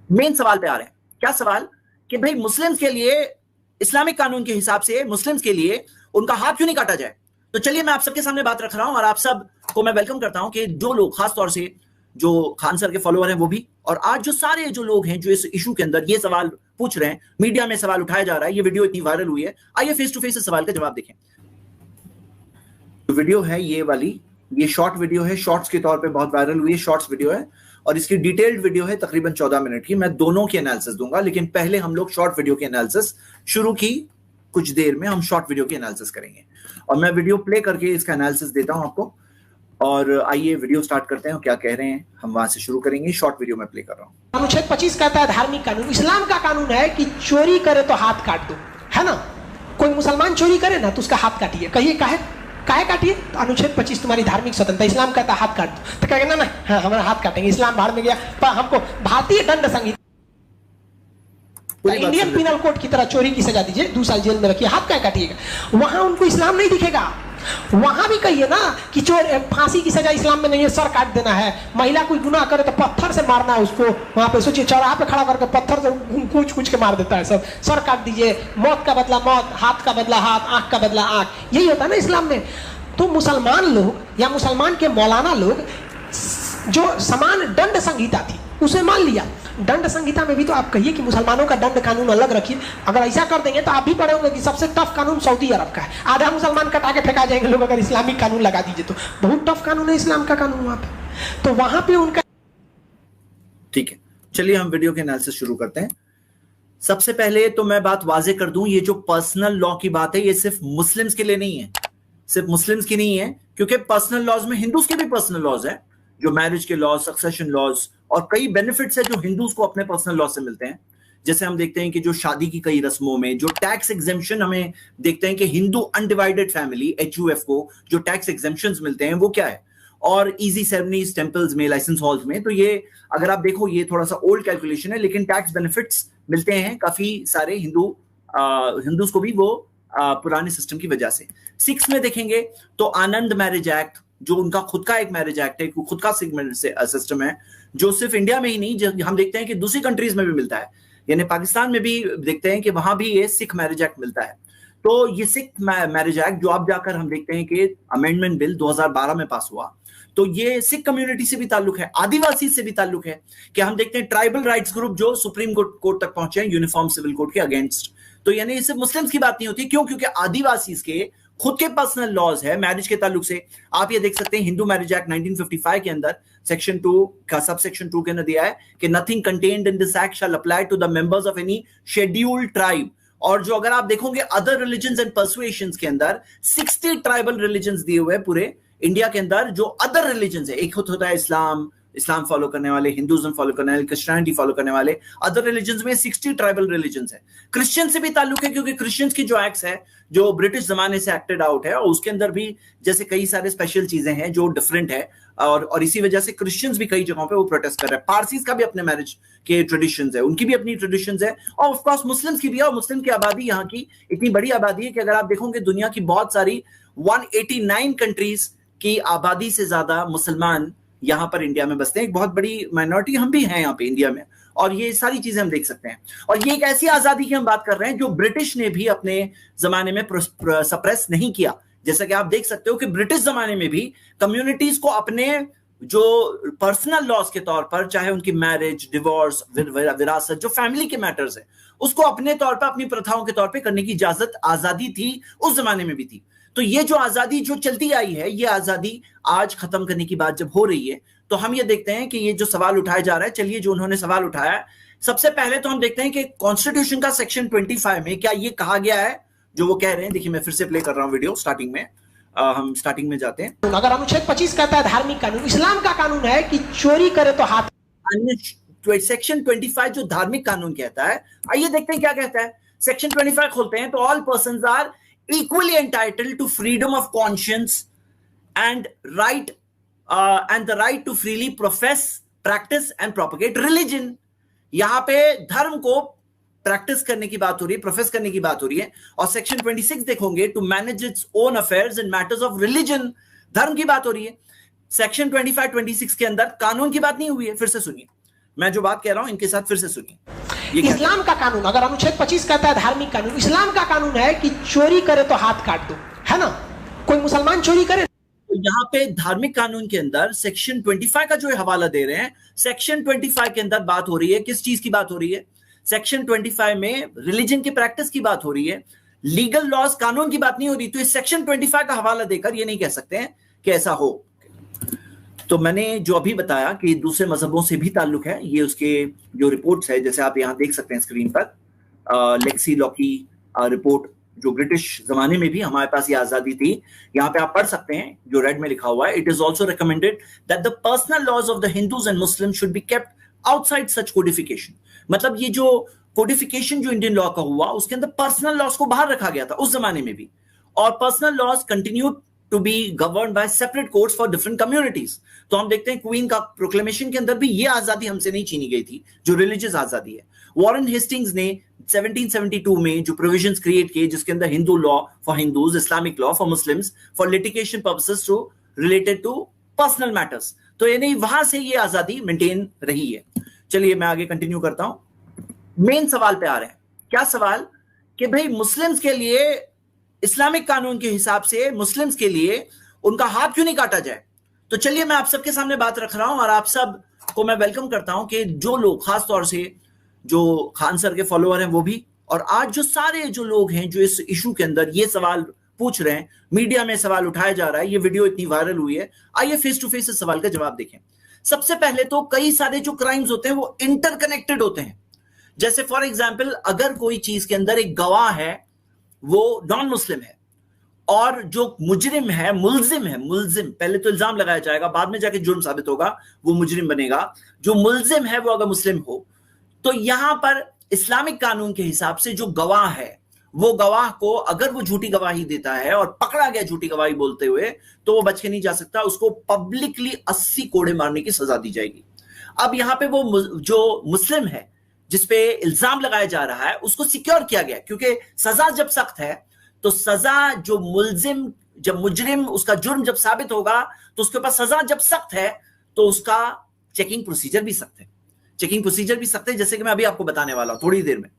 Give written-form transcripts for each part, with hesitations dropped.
Main सवाल पे आ रहे हैं। क्या सवाल? कि भाई मुस्लिम्स के लिए इस्लामिक कानून के हिसाब से मुस्लिम्स के लिए उनका हाथ क्यों नहीं काटा जाए। तो चलिए मैं आप सबके सामने बात रख रहा हूं और आप सब को मैं वेलकम करता हूं कि जो लोग खास तौर से जो खान सर के फॉलोअर हैं वो भी, और आज जो सारे जो लोग हैं जो इस इशू के अंदर ये सवाल पूछ रहे हैं, मीडिया में सवाल उठाया जा रहा है, ये वीडियो इतनी वायरल हुई है, आइए फेस टू फेस इस सवाल का जवाब देखें। वीडियो है ये वाली, ये शॉर्ट वीडियो है, शॉर्ट्स के तौर पे बहुत वायरल हुई है, शॉर्ट्स वीडियो है और इसकी डिटेल्ड वीडियो है तकरीबन 14 मिनट की। मैं दोनों की एनालिसिस दूंगा, लेकिन पहले हम लोग शॉर्ट वीडियो की एनालिसिस शुरू की, कुछ देर में हम शॉर्ट वीडियो की एनालिसिस करेंगे और मैं वीडियो प्ले करके इसका एनालिसिस देता हूं आपको। और आइए वीडियो स्टार्ट करते हैं और क्या कह रहे हैं हम वहां से शुरू करेंगे। शॉर्ट वीडियो में प्ले कर रहा हूं। अनुच्छेद 25 कहता है धार्मिक कानून, इस्लाम का कानून है कि चोरी करे तो हाथ काट दो, है ना। कोई मुसलमान चोरी करे ना तो उसका हाथ काटिए। कहिए काहे काटिए? तो अनुच्छेद 25 तुम्हारी धार्मिक स्वतंत्रता, इस्लाम कहता है हाथ काट दो, तो कहेगा ना हाँ, हमारा हाथ काटेंगे, इस्लाम बाहर में गया। हमको भारतीय दंड संहिता इंडियन पिनल कोड की तरह चोरी की सजा दीजिए, 2 साल जेल में रखिए, हाथ क्या काटिएगा। वहां उनको इस्लाम नहीं दिखेगा। वहां भी कहिए ना कि चोर फांसी की सजा इस्लाम में नहीं है, सर काट देना है। महिला कोई गुनाह करे तो पत्थर से मारना है उसको। वहां पे सोचिए चौराहा पे खड़ा करके पत्थर से कूच के मार देता है सब, सर काट दीजिए। मौत का बदला मौत, हाथ का बदला हाथ, आंख का बदला आंख, यही होता है ना इस्लाम में। तो मुसलमान लोग या मुसलमान के मौलाना लोग जो समान दंड संहिता थी उसे मान लिया। दंड संहिता में भी तो आप कहिए कि मुसलमानों का दंड कानून अलग रखिए। अगर ऐसा कर देंगे तो आप भी पढ़े होंगे कि सबसे टफ कानून सऊदी अरब का है। आधा मुसलमान कटा के फेंका जाएंगे लोग अगर इस्लामिक कानून लगा दीजिए तो। बहुत टफ कानून है इस्लाम का कानून वहां पे। तो वहां पे उनका ठीक है, चलिए हम वीडियो के एनालिसिस शुरू करते हैं। सबसे पहले तो मैं बात वाजे कर दूं, ये जो पर्सनल लॉ की बात है ये सिर्फ मुस्लिम्स के लिए नहीं है, सिर्फ मुस्लिम्स की नहीं है, क्योंकि पर्सनल लॉज में हिंदूज के भी पर्सनल लॉज है, जो मैरिज के लॉज, सक्सेशन लॉज और कई बेनिफिट्स है जो हिंदूज को अपने पर्सनल लॉ से मिलते हैं। जैसे हम देखते हैं कि जो शादी की कई रस्मों में जो टैक्स एग्जेम्पशन हमें देखते हैं कि हिंदू अनडिवाइडेड फैमिली HUF को जो टैक्स एग्जेम्पशंस मिलते हैं वो क्या है, और इजी सेरेमनीज टेंपल्स में, लाइसेंस हॉल्स में। तो ये अगर आप देखो ये थोड़ा सा ओल्ड कैलकुलेशन है, लेकिन टैक्स बेनिफिट्स मिलते हैं काफी सारे हिंदूज को भी वो पुराने सिस्टम की वजह से। 6 में देखेंगे तो आनंद मैरिज एक्ट, जो उनका खुद का एक मैरिज एक्ट है, खुद का सिस्टम है, जो सिर्फ इंडिया में ही नहीं, हम देखते हैं कि दूसरी कंट्रीज में भी मिलता है, यानी पाकिस्तान में भी देखते हैं कि वहां भी ये सिख मैरिज एक्ट मिलता है। तो ये सिख मैरिज एक्ट जो आप जाकर हम देखते हैं कि अमेंडमेंट बिल 2012 में पास हुआ, तो ये सिख कम्युनिटी से भी ताल्लुक है, आदिवासी से भी ताल्लुक है, कि हम देखते हैं ट्राइबल राइट्स ग्रुप जो सुप्रीम कोर्ट तक पहुंचे हैं यूनिफॉर्म सिविल कोड के अगेंस्ट। तो यानी सिर्फ मुस्लिम्स की बात नहीं होती, क्यों? क्योंकि आदिवासी के खुद के पर्सनल लॉज है मैरिज के ताल्लुक से। आप ये देख सकते हैं हिंदू मैरिज एक्ट 1955 के अंदर सेक्शन 2 का सबसेक्शन 2 के अंदर दिया है कि nothing contained in this act shall apply to the members of any scheduled tribe. और जो अगर आप देखोगे अदर रिलीजन्स एंड पर्सुएशंस के अंदर 60 ट्राइबल रिलीजन्स दिए हुए पूरे इंडिया के अंदर, जो अदर रिलीजन्स है, एक होता है इस्लाम फॉलो करने वाले, हिंदुइज्म फॉलो करने वाले, क्रिश्चियनिटी फॉलो करने वाले, अदर रिलीजन्स में 60 ट्राइबल रिलीजन्स है। क्रिश्चियन से भी ताल्लुक है, क्योंकि क्रिश्चियंस की जो एक्ट्स है जो ब्रिटिश जमाने से एक्टेड आउट है, और उसके अंदर भी जैसे कई सारे स्पेशल चीजें हैं जो डिफरेंट है, और इसी वजह से क्रिश्चियंस भी कई जगहों पे वो प्रोटेस्ट कर रहे हैं। पारसीज का भी अपने मैरिज के ट्रेडिशंस है, उनकी भी अपनी ट्रेडिशंस है, और ऑफ कोर्स मुस्लिम्स की भी है। और मुस्लिम की आबादी यहाँ की इतनी बड़ी आबादी है कि अगर आप देखोगे दुनिया की बहुत सारी 189 कंट्रीज की आबादी से ज्यादा मुसलमान यहाँ पर इंडिया में बसते हैं। एक बहुत बड़ी माइनॉरिटी हम भी हैं यहाँ पे इंडिया में, और ये सारी चीजें हम देख सकते हैं। और ये एक ऐसी आजादी की हम बात कर रहे हैं जो ब्रिटिश ने भी अपने जमाने में सप्रेस नहीं किया। जैसा कि आप देख सकते हो कि ब्रिटिश जमाने में भी कम्युनिटीज को अपने जो पर्सनल लॉस के तौर पर, चाहे उनकी मैरिज, डिवोर्स, विरासत, जो फैमिली के मैटर्स है, उसको अपने तौर पर, अपनी प्रथाओं के तौर पर करने की इजाजत, आजादी थी, उस जमाने में भी थी। तो ये जो आजादी जो चलती आई है, ये आजादी आज खत्म करने की बात जब हो रही है, तो हम ये देखते हैं कि ये जो सवाल उठाया जा रहा है, चलिए जो उन्होंने सवाल उठाया है, सबसे पहले तो हम देखते हैं कि कॉन्स्टिट्यूशन का सेक्शन 25 में क्या ये कहा गया है जो वो कह रहे हैं। देखिए मैं फिर से प्ले कर रहा हूं वीडियो, स्टार्टिंग में हम स्टार्टिंग में जाते हैं। अगर अनुच्छेद 25 कहता है धार्मिक कानून, इस्लाम का कानून है कि चोरी करे तो हाथ। सेक्शन 25 जो धार्मिक कानून कहता है, आइए देखते हैं क्या कहता है। सेक्शन 25 खोलते हैं तो all persons are equally entitled to freedom of conscience and the right to freely profess, practice and propagate religion। यहां पे धर्म को प्रैक्टिस करने की बात हो रही है, प्रोफेस करने की बात हो रही है। और सेक्शन 26 देखोगे to manage its own affairs in matters of religion, धर्म की बात हो रही है। सेक्शन 25, 26 के अंदर कानून की बात नहीं हुई है। फिर से सुनिए, मैं जो बात कह रहा हूं इनके साथ फिर से सुनिए। इस्लाम का कानून, अगर अनुच्छेद 25 कहता है धार्मिक कानून, इस्लाम का कानून है कि चोरी करे तो हाथ काट दो, है ना? कोई मुसलमान चोरी करे तो यहाँ पे धार्मिक कानून के अंदर सेक्शन 25 का जो हवाला दे रहे हैं, सेक्शन 25 के अंदर बात हो रही है, किस चीज की बात हो रही है? सेक्शन 25 में रिलीजन की प्रैक्टिस की बात हो रही है, लीगल लॉज कानून की बात नहीं हो रही। तो इस सेक्शन 25 का हवाला देकर ये नहीं कह सकते हैं कि ऐसा हो। तो मैंने जो अभी बताया कि दूसरे मजहबों से भी ताल्लुक है, ये उसके जो रिपोर्ट्स है, जैसे आप यहां देख सकते हैं स्क्रीन पर, लेक्सी लॉ की रिपोर्ट, जो ब्रिटिश जमाने में भी हमारे पास ये आजादी थी, यहां पे आप पढ़ सकते हैं जो रेड में लिखा हुआ है। It is also recommended that the personal laws of the Hindus and Muslim should be kept outside such codification. मतलब ये जो कोडिफिकेशन जो इंडियन लॉ का हुआ, उसके अंदर पर्सनल लॉज को बाहर रखा गया था उस जमाने में भी, और personal laws continue to be govern by separate courts for different communities. तो हम देखते हैं क्वीन का प्रोक्लेमेशन के अंदर भी ये आजादी हमसे नहीं छीनी गई थी, जो रिलीजियस आजादी है। वॉरेन हेस्टिंग्स ने 1772 में जो प्रोविजंस क्रिएट किए, जिसके अंदर Hindu law for Hindus, Islamic law for Muslims, for litigation purposes to related to personal matters, तो यानी वहां से ये आजादी मेंटेन रही है। चलिए मैं आगे कंटिन्यू करता हूं। मेन सवाल पे आ रहे हैं। क्या सवाल? कि भाई मुस्लिम्स के लिए इस्लामिक कानून के हिसाब से मुस्लिम्स के लिए उनका हाथ क्यों नहीं काटा जाए? तो चलिए मैं आप सबके सामने बात रख रहा हूं और आप सब को मैं वेलकम करता हूं कि जो लोग, खास तौर से जो खान सर के फॉलोअर हैं वो भी, और आज जो सारे जो लोग हैं जो इस इशू के अंदर ये सवाल पूछ रहे हैं, मीडिया में सवाल उठाया जा रहा है, ये वीडियो इतनी वायरल हुई है, आइए फेस टू फेस इस सवाल का जवाब देखें। सबसे पहले तो कई सारे जो क्राइम्स होते हैं वो इंटरकनेक्टेड होते हैं। जैसे फॉर एग्जाम्पल, अगर कोई चीज के अंदर एक गवाह है वो नॉन मुस्लिम है, और जो मुजरिम है, मुल्जिम है, मुल्जिम पहले तो इल्जाम लगाया जाएगा, बाद में जाके जुर्म साबित होगा, वो मुजरिम बनेगा। जो मुल्जिम है वो अगर मुस्लिम हो, तो यहां पर इस्लामिक कानून के हिसाब से जो गवाह है, वो गवाह को अगर वो झूठी गवाही देता है और पकड़ा गया झूठी गवाही बोलते हुए, तो वो बच के नहीं जा सकता, उसको पब्लिकली 80 कोड़े मारने की सजा दी जाएगी। अब यहां पे वो जो मुस्लिम है जिसपे इल्जाम लगाया जा रहा है, उसको सिक्योर किया गया, क्योंकि सजा जब सख्त है तो सजा जो मुल्जिम, जब मुजरिम, उसका जुर्म जब साबित होगा तो उसके ऊपर सजा जब सख्त है तो उसका चेकिंग प्रोसीजर भी सख्त है। चेकिंग प्रोसीजर भी सख्त है, जैसे कि मैं अभी आपको बताने वाला हूं थोड़ी देर में,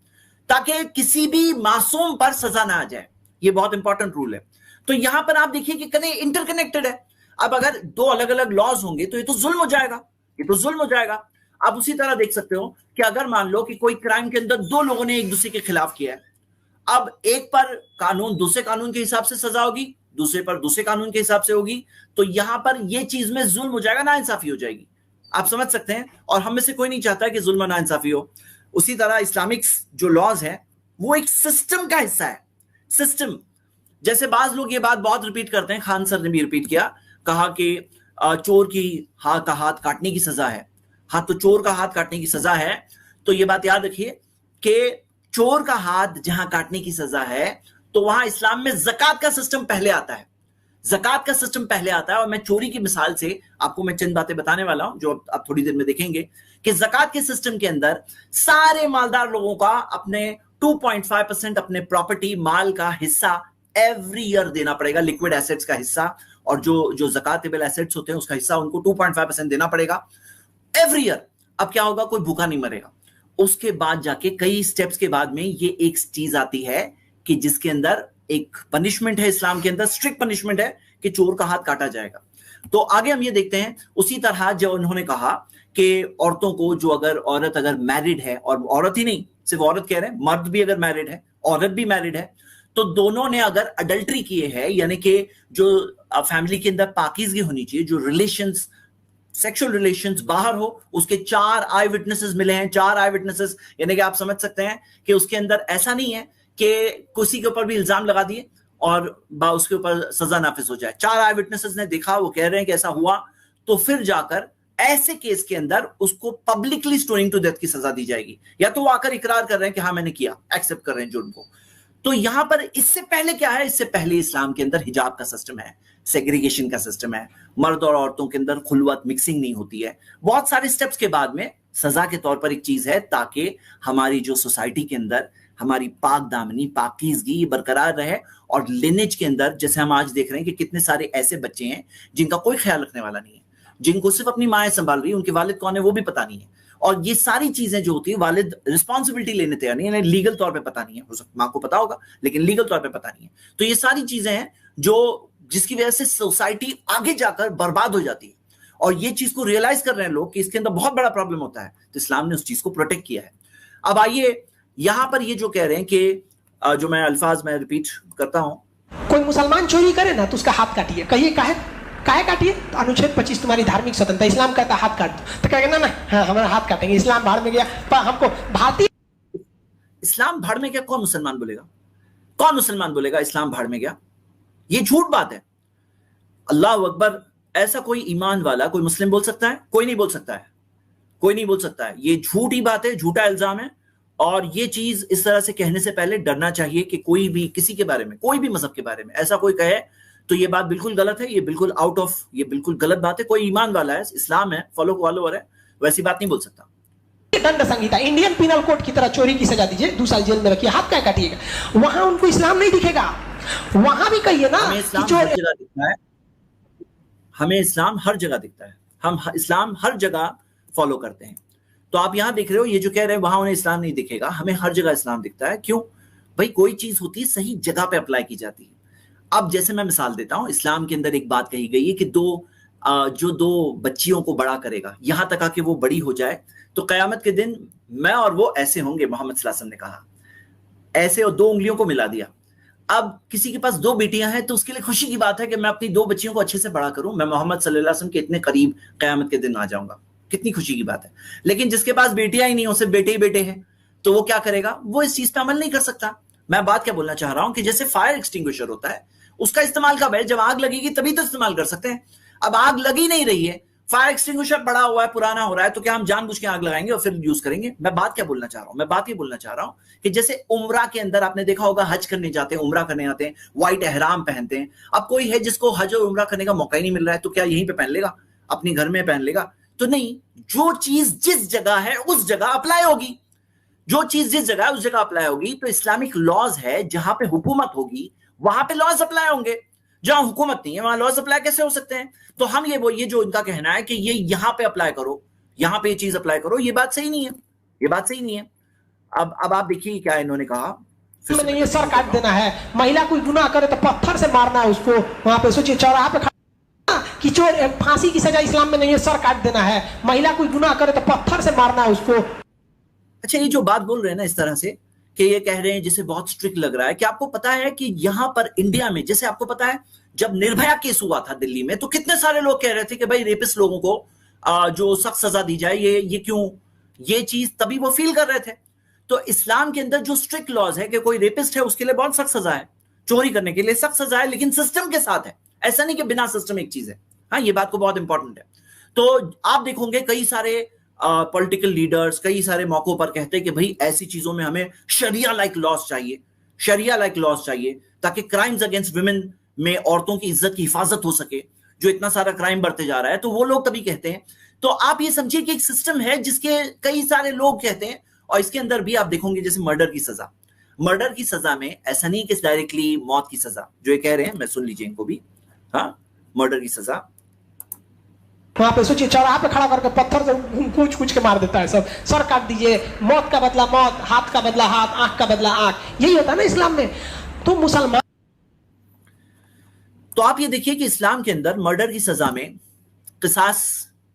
ताकि किसी भी मासूम पर सजा ना आ जाए। ये बहुत इंपॉर्टेंट रूल है। तो यहां पर आप देखिए कि कने इंटरकनेक्टेड है। अब अगर दो अलग अलग लॉज होंगे तो ये तो जुल्म हो जाएगा, ये तो जुल्म हो जाएगा। आप उसी तरह देख सकते हो कि अगर मान लो कि कोई क्राइम के अंदर दो लोगों ने एक दूसरे के खिलाफ किया है, अब एक पर कानून दूसरे कानून के हिसाब से सजा होगी, दूसरे पर दूसरे कानून के हिसाब से होगी, तो यहां पर यह चीज में जुल्म हो जाएगा, नाइंसाफी हो जाएगी। आप समझ सकते हैं, और हम में से कोई नहीं चाहता कि जुल्म नाइंसाफी हो। उसी तरह इस्लामिक जो लॉज है वो एक सिस्टम का हिस्सा है। सिस्टम, जैसे बाज लोग ये बात बहुत रिपीट करते हैं, खान सर ने भी रिपीट किया, कहा कि चोर की हाथ काटने की सजा है। हाँ, तो चोर का हाथ काटने की सजा है, तो ये बात याद रखिए कि चोर का हाथ जहां काटने की सजा है, तो वहां इस्लाम में ज़कात का सिस्टम पहले आता है। ज़कात का सिस्टम पहले आता है। और मैं चोरी की मिसाल से आपको मैं चंद बातें बताने वाला हूं जो आप थोड़ी देर में देखेंगे कि ज़कात के सिस्टम के अंदर सारे मालदार लोगों का अपने 2.5% अपने प्रॉपर्टी, माल का हिस्सा एवरी ईयर देना पड़ेगा, लिक्विड एसेट्स का हिस्सा, और जो ज़कातेबल एसेट्स होते हैं उसका हिस्सा उनको 2.5% देना पड़ेगा एवरी ईयर। अब क्या होगा? कोई भूखा नहीं मरेगा। उसके बाद जाके कई स्टेप्स के बाद में ये एक चीज आती है कि जिसके अंदर एक पनिशमेंट है, इस्लाम के अंदर स्ट्रिक्ट पनिशमेंट है कि चोर का हाथ काटा जाएगा। तो आगे हम ये देखते हैं, उसी तरह जो उन्होंने कहा कि औरतों को, जो अगर औरत अगर मैरिड है, और औरत ही नहीं, सिर्फ औरत कह रहे हैं, मर्द भी अगर मैरिड है, औरत भी मैरिड है, तो दोनों ने अगर अडल्ट्री किए हैं, यानी कि जो फैमिली के अंदर पाकीज़गी होनी चाहिए, जो रिलेशंस, सेक्सुअल रिलेशंस बाहर हो, उसके 4 आई विटनेसेस मिले हैं। 4 आई विटनेसेस यानी कि आप समझ सकते हैं कि उसके अंदर ऐसा नहीं है कि किसी के ऊपर भी इल्जाम लगा दिए और उसके ऊपर सजा नाफिज हो जाए। 4 आई विटनेसेस ने देखा, वो कह रहे हैं कि ऐसा हुआ, तो फिर जाकर ऐसे केस के अंदर उसको पब्लिकली स्टोनिंग टू डेथ की सजा दी जाएगी, या तो वो आकर इकरार कर रहे हैं कि हाँ मैंने किया, एक्सेप्ट कर रहे हैं जुर्म को। तो यहां पर इससे पहले क्या है? इससे पहले इस्लाम के अंदर हिजाब का सिस्टम है, सेग्रीगेशन का सिस्टम है, मर्द और औरतों के अंदर खुलवत मिक्सिंग नहीं होती है। बहुत सारे स्टेप्स के बाद में सजा के तौर पर एक चीज है, ताकि हमारी जो सोसाइटी के अंदर हमारी पाक दामनी, पाकीज़गी बरकरार रहे। और लिनेज के अंदर, जैसे हम आज देख रहे हैं कि कितने सारे ऐसे बच्चे हैं जिनका कोई ख्याल रखने वाला नहीं है, जिनको सिर्फ अपनी माँ संभाल रही है, उनके वालिद कौन है वो भी पता नहीं है, और ये सारी चीजें जो होती है वालिद रिस्पॉन्सिबिलिटी लेने तैयार नहीं है, लीगल तौर पे पता नहीं है, हो सकता माँ को पता होगा लेकिन लीगल तौर पे पता नहीं है। तो ये सारी चीजें हैं जो जिसकी वजह से सोसाइटी आगे जाकर बर्बाद हो जाती है, और ये चीज को रियलाइज कर रहे हैं लोग कि इसके अंदर बहुत बड़ा प्रॉब्लम होता है, तो इस्लाम ने उस चीज को प्रोटेक्ट किया है। अब आइए यहां पर ये जो कह रहे हैं कि जो मैं अल्फाज में रिपीट करता हूं, कोई मुसलमान चोरी करे ना तो उसका हाथ काटिए। कहिए काहे काटिए? तो अनुच्छेद 25 तुम्हारी धार्मिक स्वतंत्रता, इस्लाम कहता है हाथ काट दो, तो कहेगा ना हाँ हमारा हाथ काटेंगे, इस्लाम भाड़ में गया। पर हमको भारतीय इस्लाम भाड़ में गया कौन मुसलमान बोलेगा? कौन मुसलमान बोलेगा इस्लाम भाड़ में गया? ये झूठ बात है। अल्लाह अकबर, ऐसा कोई ईमान वाला कोई मुस्लिम बोल सकता है? कोई नहीं बोल सकता है, कोई नहीं बोल सकता है। ये झूठी बात है, झूठा इल्जाम है, और ये चीज इस तरह से कहने से पहले डरना चाहिए कि कोई भी किसी के बारे में, कोई भी मजहब के बारे में ऐसा कोई कहे तो ये बात बिल्कुल गलत है, ये बिल्कुल आउट ऑफ, ये बिल्कुल गलत बात है। कोई ईमान वाला है, इस्लाम है, फॉलोअर है, वैसी बात नहीं बोल सकता। दंड संहिता, इंडियन पिनल कोड की तरह चोरी की सजा दीजिए, 2 साल जेल में रखिए, हाथ क्या काटिएगा? वहां उनको इस्लाम नहीं दिखेगा। वहां भी कहिए ना हमें इस्लाम कि हर जगह दिखता है, हमें इस्लाम हर जगह दिखता है, हम इस्लाम हर जगह फॉलो करते हैं। तो आप यहां देख रहे हो, ये जो कह रहे हैं वहां उन्हें इस्लाम नहीं दिखेगा, हमें हर जगह इस्लाम दिखता है। क्यों भाई? कोई चीज होती है सही जगह पे अप्लाई की जाती है। अब जैसे मैं मिसाल देता हूं, इस्लाम के अंदर एक बात कही गई है कि जो 2 बच्चियों को बड़ा करेगा, यहां तक आके वो बड़ी हो जाए तो कयामत के दिन मैं और वो ऐसे होंगे, मोहम्मद सल्लल्लाहु अलैहि वसल्लम ने कहा ऐसे, और 2 उंगलियों को मिला दिया। अब किसी के पास 2 बेटियां हैं तो उसके लिए खुशी की बात है कि मैं अपनी 2 बच्चियों को अच्छे से बड़ा करूं, मैं मोहम्मद सल्लल्लाहु अलैहि वसल्लम के इतने करीब कयामत के दिन आ जाऊंगा, कितनी खुशी की बात है। लेकिन जिसके पास बेटियां ही नहीं हो, सिर्फ बेटे ही बेटे हैं, तो वो क्या करेगा? वो इस चीज पे अमल नहीं कर सकता। मैं बात क्या बोलना चाह रहा हूं कि जैसे फायर एक्सटिंग्विशर होता है, उसका इस्तेमाल कब है? जब आग लगेगी तभी तो इस्तेमाल कर सकते हैं। अब आग लगी नहीं रही है, फायर एक्सटिंग्विशर बड़ा हुआ है, पुराना हो रहा है, तो क्या हम जानबूझ के आग लगाएंगे और फिर यूज करेंगे? मैं बात क्या बोलना चाह रहा हूं? मैं बात ये बोलना चाह रहा हूं कि जैसे उम्रा के अंदर आपने देखा होगा, हज करने जाते हैं, उम्रा करने आते हैं, व्हाइट एहराम पहनते हैं। अब कोई है जिसको हज और उम्रा करने का मौका ही नहीं मिल रहा है, तो क्या यहीं पे पहन लेगा? अपने घर में पहन लेगा? तो नहीं, जो चीज जिस जगह है उस जगह अप्लाई होगी, जो चीज जिस जगह है उस जगह अप्लाई होगी। तो इस्लामिक लॉज है, जहां पे हुकूमत होगी वहां पे लॉज अप्लाई होंगे, जहां हुकूमत नहीं है वहां लॉज अप्लाई कैसे हो सकते हैं? तो हम ये जो इनका कहना है कि ये यहां पे अप्लाई करो, यहां पे ये चीज अप्लाई करो, ये बात सही नहीं है, ये बात सही नहीं है। अब आप देखिए क्या इन्होंने कहा, नहीं ये सर काट देना है, महिला कोई गुनाह करे तो पत्थर से मारना है उसको। वहां पे सोचिए चौराहा पे कि चोर, फांसी की सजा इस्लाम में नहीं है, सर काट देना है। महिला कोई गुनाह करे तो पत्थर से मारना है उसको। अच्छा, ये जो बात बोल रहे हैं ना इस तरह से कि ये कह रहे हैं जिसे बहुत स्ट्रिक्ट लग रहा है, कि आपको पता है कि यहां पर इंडिया में, जैसे आपको पता है जब निर्भया केस हुआ था दिल्ली में, तो कितने सारे लोग कह रहे थे कि भाई रेपिस्ट लोगों को जो सख्त सजा दी जाए, ये क्यों, ये चीज तभी वो फील कर रहे थे। तो इस्लाम के अंदर जो स्ट्रिक्ट लॉज है कि कोई रेपिस्ट है उसके लिए बहुत सख्त सजा है, चोरी करने के लिए सख्त सजा है, लेकिन सिस्टम के साथ है, ऐसा नहीं कि बिना सिस्टम एक चीज है। हाँ, ये बात को बहुत इंपॉर्टेंट है। तो आप देखोगे कई सारे पॉलिटिकल लीडर्स कई सारे मौकों पर कहते हैं कि भाई ऐसी चीजों में हमें शरिया लाइक लॉज चाहिए, शरिया लाइक लॉज चाहिए, ताकि क्राइम्स अगेंस्ट वुमेन में औरतों की इज्जत की हिफाजत हो सके, जो इतना सारा क्राइम बढ़ते जा रहा है। तो वो लोग तभी कहते हैं। तो आप ये समझिए कि एक सिस्टम है जिसके कई सारे लोग कहते हैं, और इसके अंदर भी आप देखोगे जैसे मर्डर की सजा, मर्डर की सजा में ऐसा नहीं कि डायरेक्टली मौत की सजा, जो ये कह रहे हैं, मैं सुन लीजिए इनको भी। हाँ, मर्डर की सजा वहां पे सोचिए चौराहा पे खड़ा करके पत्थर से कूच कूच के मार देता है सब, सर काट दीजिए, मौत का बदला मौत, हाथ का बदला हाथ, आंख का बदला आंख, यही होता है ना इस्लाम में। तो मुसलमान, तो आप ये देखिए कि इस्लाम के अंदर मर्डर की सजा में किसास,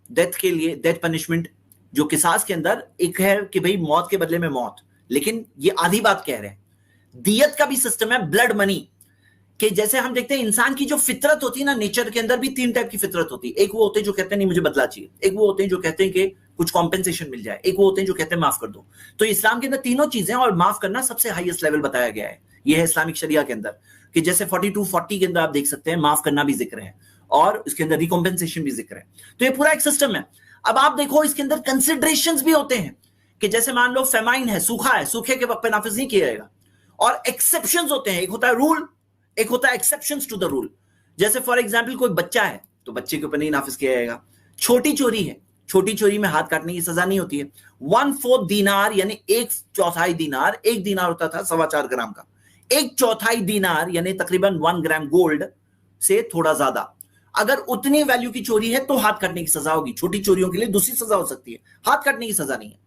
डेथ के लिए डेथ पनिशमेंट, जो किसास के अंदर एक है कि भाई मौत के बदले में मौत, लेकिन ये आधी बात कह रहे हैं। दियत का भी सिस्टम है, ब्लड मनी, कि जैसे हम देखते हैं इंसान की जो फितरत होती है ना, नेचर के अंदर भी 3 टाइप की फितरत होती है। एक वो होते हैं जो कहते हैं नहीं मुझे बदला चाहिए, एक वो होते हैं जो कहते हैं कि कुछ कॉम्पेंसेशन मिल जाए, एक वो होते हैं जो कहते हैं माफ कर दो। तो इस्लाम के अंदर तीनों चीजें, और माफ करना सबसे हाईएस्ट लेवल बताया गया है। यह है इस्लामिक शरिया के अंदर, कि जैसे 42-40 के अंदर आप देख सकते हैं माफ करना भी जिक्र है, और उसके अंदर रिकॉम्पेंसेशन भी जिक्र है। तो ये पूरा एक सिस्टम है। अब आप देखो इसके अंदर कंसिडरेशंस भी होते हैं, कि जैसे मान लो फेमाइन है, सूखा है, सूखे के वक्त पे नाफिज नहीं किया जाएगा, और एक्सेप्शंस होते हैं, एक होता है रूल, एक होता है एक्सेप्शंस टू द रूल। जैसे फॉर एग्जांपल कोई बच्चा है तो बच्चे के ऊपर नहीं नाफिज किया जाएगा। छोटी चोरी है, छोटी चोरी में हाथ काटने की सजा नहीं होती है। 1/4 दीनार यानी 1/4 दीनार, 1 दीनार होता था 4.25 ग्राम का, 1/4 दीनार यानी तकरीबन 1 ग्राम गोल्ड से थोड़ा ज्यादा। अगर उतनी वैल्यू की चोरी है तो हाथ काटने की सजा होगी। छोटी चोरियों के लिए दूसरी सजा हो सकती है, हाथ काटने की सजा नहीं है।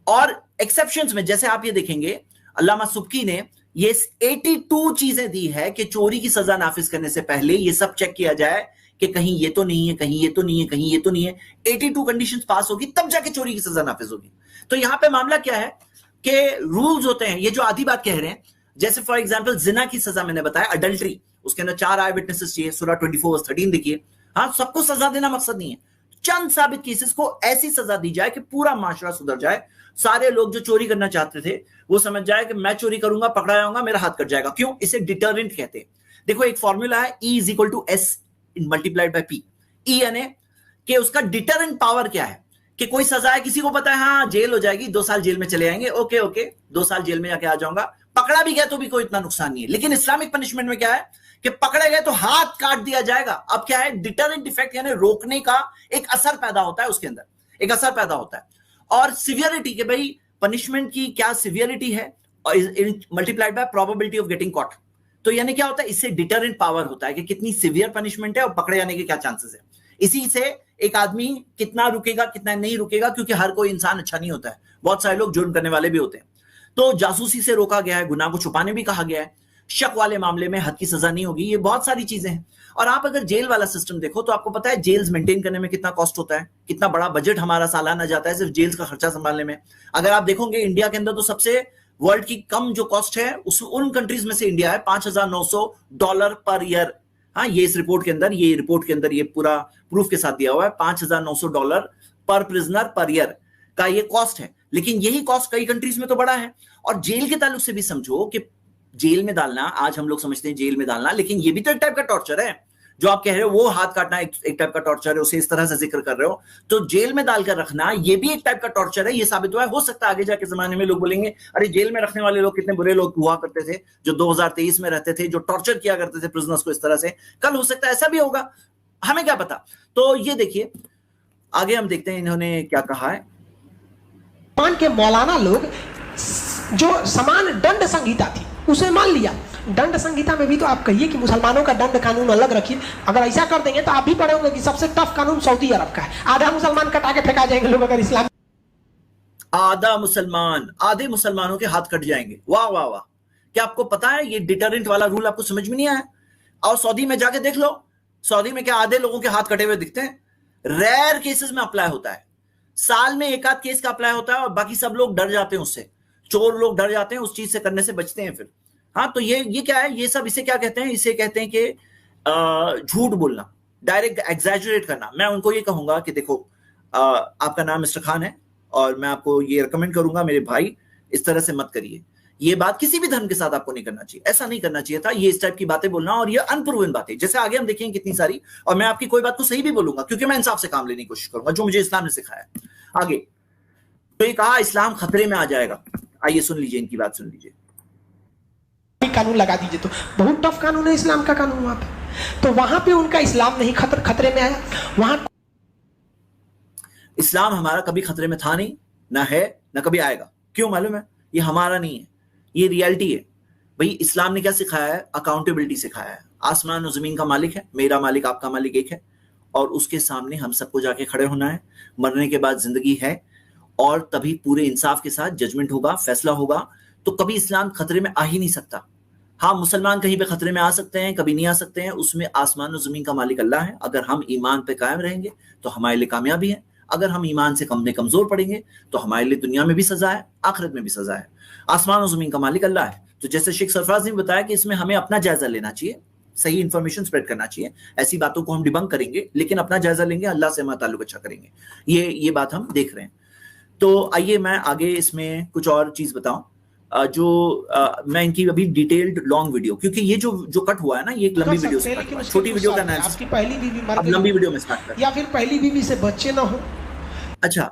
और एक्सेप्शंस में जैसे आप ये देखेंगे, अल्लामा सुब्की ने ये 82 चीजें दी है कि चोरी की सजा नाफिज करने से पहले ये सब चेक किया जाए कि कहीं ये तो नहीं है, कहीं ये तो नहीं है, कहीं ये तो नहीं है। 82 कंडीशंस पास होगी तब जाके चोरी की सजा नाफिज होगी। तो यहां पे मामला क्या है कि रूल्स होते हैं, ये जो आधी बात कह रहे हैं, जैसे फॉर एग्जांपल जिना की सजा मैंने बताया, अडल्ट्री, उसके अंदर 4 आई विटनेसेस चाहिए, सूरह 24:13 देखिए। हाँ, सबको सजा देना मकसद नहीं है, चंद साबित केसेस को ऐसी सजा दी जाए कि पूरा माशरा सुधर जाए। सारे लोग जो चोरी करना चाहते थे वो समझ जाए कि मैं चोरी करूंगा, पकड़ा जाऊंगा, मेरा हाथ कट जाएगा। क्यों? इसे डिटरेंट कहते हैं। देखो एक फॉर्मूला है, E = S multiplied by P। E यानी कि उसका डिटरेंट पावर क्या है, कि कोई सजा है, किसी को पता है हाँ जेल हो जाएगी, 2 साल जेल में चले जाएंगे, ओके ओके 2 साल जेल में जाके आ जाऊंगा, पकड़ा भी गया तो भी कोई इतना नुकसान नहीं है। लेकिन इस्लामिक पनिशमेंट में क्या है कि पकड़े गए तो हाथ काट दिया जाएगा। अब क्या है, डिटरेंट इफेक्ट यानी रोकने का एक असर पैदा होता है, उसके अंदर एक असर पैदा होता है। और सिवियरिटी के भाई पनिशमेंट की क्या सिवियरिटी है, multiplied by probability of getting caught. तो यानी क्या होता है, इससे डिटरेंट पावर होता है कि कितनी सिवियर पनिशमेंट है और पकड़े जाने के क्या चांसेस है। इसी से एक आदमी कितना रुकेगा कितना नहीं रुकेगा, क्योंकि हर कोई इंसान अच्छा नहीं होता है, बहुत सारे लोग जुर्म करने वाले भी होते हैं। तो जासूसी से रोका गया है, गुनाह को छुपाने भी कहा गया है, शक वाले मामले में हद की सजा नहीं होगी, ये बहुत सारी चीजें हैं। और आप अगर जेल वाला सिस्टम देखो तो आपको पता है जेल्स मेंटेन करने में कितना कॉस्ट होता है, कितना बड़ा बजट हमारा सालाना जाता है सिर्फ जेल्स का खर्चा संभालने में। अगर आप देखोगे इंडिया के अंदर तो सबसे वर्ल्ड की कम जो कॉस्ट है उन कंट्रीज में से इंडिया है, $5,900 पर ईयर। हाँ, ये इस रिपोर्ट के अंदर, ये रिपोर्ट के अंदर ये पूरा प्रूफ के साथ दिया हुआ है, $5,900 पर प्रिजनर पर ईयर का ये कॉस्ट है। लेकिन यही कॉस्ट कई कंट्रीज में तो बड़ा है। और जेल के ताल्लुक से भी समझो कि जेल में डालना, आज हम लोग समझते हैं जेल में डालना, लेकिन ये भी तो एक टाइप का टॉर्चर है। जो आप कह रहे हो वो हाथ काटना एक टाइप का टॉर्चर है, उसे इस तरह से जिक्र कर रहे हो, तो जेल में डालकर रखना ये भी एक टाइप का टॉर्चर है। ये साबित हुआ है। हो सकता है आगे जाके जमाने में लोग बोलेंगे अरे जेल में रखने वाले लोग कितने बुरे लोग हुआ करते थे जो 2023 में रहते थे, जो टॉर्चर किया करते थे प्रिजनर्स को इस तरह से। कल हो सकता है ऐसा भी होगा, हमें क्या पता। तो ये देखिए आगे हम देखते हैं इन्होंने क्या कहा है। के मौलाना लोग जो समान दंड संहिता थी उसे मान लिया। दंड संहिता में भी तो आप कहिए कि मुसलमानों का दंड कानून अलग रखिए। अगर ऐसा कर देंगे तो आप भी पढ़े होंगे कि सबसे टफ कानून सऊदी अरब का है। आधा मुसलमान कटा के फेंका जाएंगे लोग अगर इस्लाम, आधे मुसलमानों के हाथ कट जाएंगे। वाह वाह वाह, क्या आपको पता है ये डिटरेंट वाला रूल आपको समझ में नहीं आया? और सऊदी में जाके देख लो, सऊदी में क्या आधे लोगों के हाथ कटे हुए दिखते हैं? रेयर केसेस में अप्लाई होता है, साल में एक आध केस का अप्लाई होता है और बाकी सब लोग डर जाते हैं उससे, चोर लोग डर जाते हैं, उस चीज से करने से बचते हैं फिर। हाँ, तो ये क्या है, ये सब इसे क्या कहते हैं? इसे कहते हैं कि झूठ बोलना, डायरेक्ट एग्जैजरेट करना। मैं उनको ये कहूंगा कि देखो आपका नाम मिस्टर खान है और मैं आपको ये रिकमेंड करूंगा मेरे भाई इस तरह से मत करिए। ये बात किसी भी धर्म के साथ आपको नहीं करना चाहिए, ऐसा नहीं करना चाहिए था, ये इस टाइप की बातें बोलना। और ये अनप्रूवन बातें जैसे आगे हम देखेंगे कितनी सारी, और मैं आपकी कोई बात को सही भी बोलूंगा क्योंकि मैं इंसाफ से काम लेने की कोशिश करूंगा जो मुझे इस्लाम ने सिखाया है। आगे तो ये कहा इस्लाम खतरे में आ जाएगा। आइए सुन लीजिए, इनकी बात सुन लीजिए। कानून लगा दीजिए तो बहुत टफ कानून है इस्लाम का कानून वहां पे, तो वहां पे उनका इस्लाम नहीं खतरे में आया। वहां इस्लाम हमारा कभी खतरे में था नहीं, ना है, ना कभी आएगा। क्यों मालूम है? ये हमारा नहीं है, ये रियलिटी है। भाई इस्लाम ने क्या सिखाया है? अकाउंटेबिलिटी सिखाया है। आसमान और जमीन का मालिक है, मेरा मालिक आपका मालिक एक है, और उसके सामने हम सबको जाके खड़े होना है। मरने के बाद जिंदगी है और तभी पूरे इंसाफ के साथ जजमेंट होगा, फैसला होगा। तो कभी इस्लाम खतरे में आ ही नहीं सकता। हाँ, मुसलमान कहीं पे खतरे में आ सकते हैं, कभी नहीं आ सकते हैं, उसमें आसमान और जमीन का मालिक अल्लाह है। अगर हम ईमान पे कायम रहेंगे तो हमारे लिए कामयाबी है, अगर हम ईमान से कमजोर पड़ेंगे तो हमारे लिए दुनिया में भी सजा है, आखिरत में भी सजा है। आसमान और जमीन का मालिक अल्लाह है। तो जैसे शेख सरफराज ने बताया कि इसमें हमें अपना जायजा लेना चाहिए, सही इंफॉर्मेशन स्प्रेड करना चाहिए। ऐसी बातों को हम डिबंक करेंगे लेकिन अपना जायजा लेंगे, अल्लाह से हमारा ताल्लुक अच्छा करेंगे। ये बात हम देख रहे हैं। तो आइए मैं आगे इसमें कुछ और चीज बताऊं। मैं इनकी अभी डिटेल्ड लॉन्ग वीडियो, क्योंकि ये जो कट हुआ है ना, ये एक लंबी वीडियो से कट हुआ है। छोटी वीडियो का एनालिसिस आपकी पहली बीवी मर गई, लंबी वीडियो में स्टार्ट करते हैं, या फिर पहली बीवी से बच्चे ना हो। अच्छा,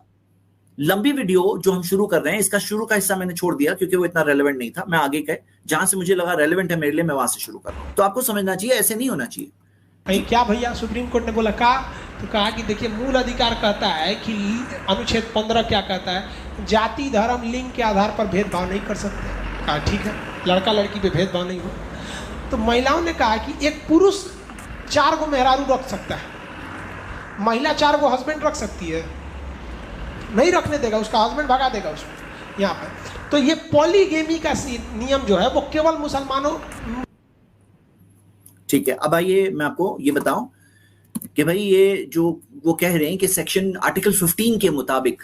लंबी वीडियो जो हम शुरू कर रहे हैं, इसका शुरू का हिस्सा मैंने छोड़ दिया क्योंकि वो इतना रेलेवेंट नहीं था। मैं आगे के जहां से मुझे लगा रेलेवेंट है मेरे लिए, मैं वहां से शुरू कर रहा हूं। तो आपको समझना चाहिए, ऐसे नहीं होना चाहिए। क्या भैया सुप्रीम कोर्ट ने बोला तो कहा कि देखिए मूल अधिकार कहता है कि अनुच्छेद 15 क्या कहता है, जाति धर्म लिंग के आधार पर भेदभाव नहीं कर सकते। कहा ठीक है, लड़का लड़की पे भेदभाव नहीं हो। तो महिलाओं ने कहा कि एक पुरुष 4 गो मेहरारू रख सकता है, महिला 4 गो हस्बैंड रख सकती है? नहीं रखने देगा, उसका हस्बैंड भगा देगा उसको यहाँ पर। तो ये पॉलीगेमी का नियम जो है वो केवल मुसलमानों। ठीक है, अब आइए मैं आपको ये बताऊं कि भाई ये जो वो कह रहे हैं कि सेक्शन आर्टिकल 15 के मुताबिक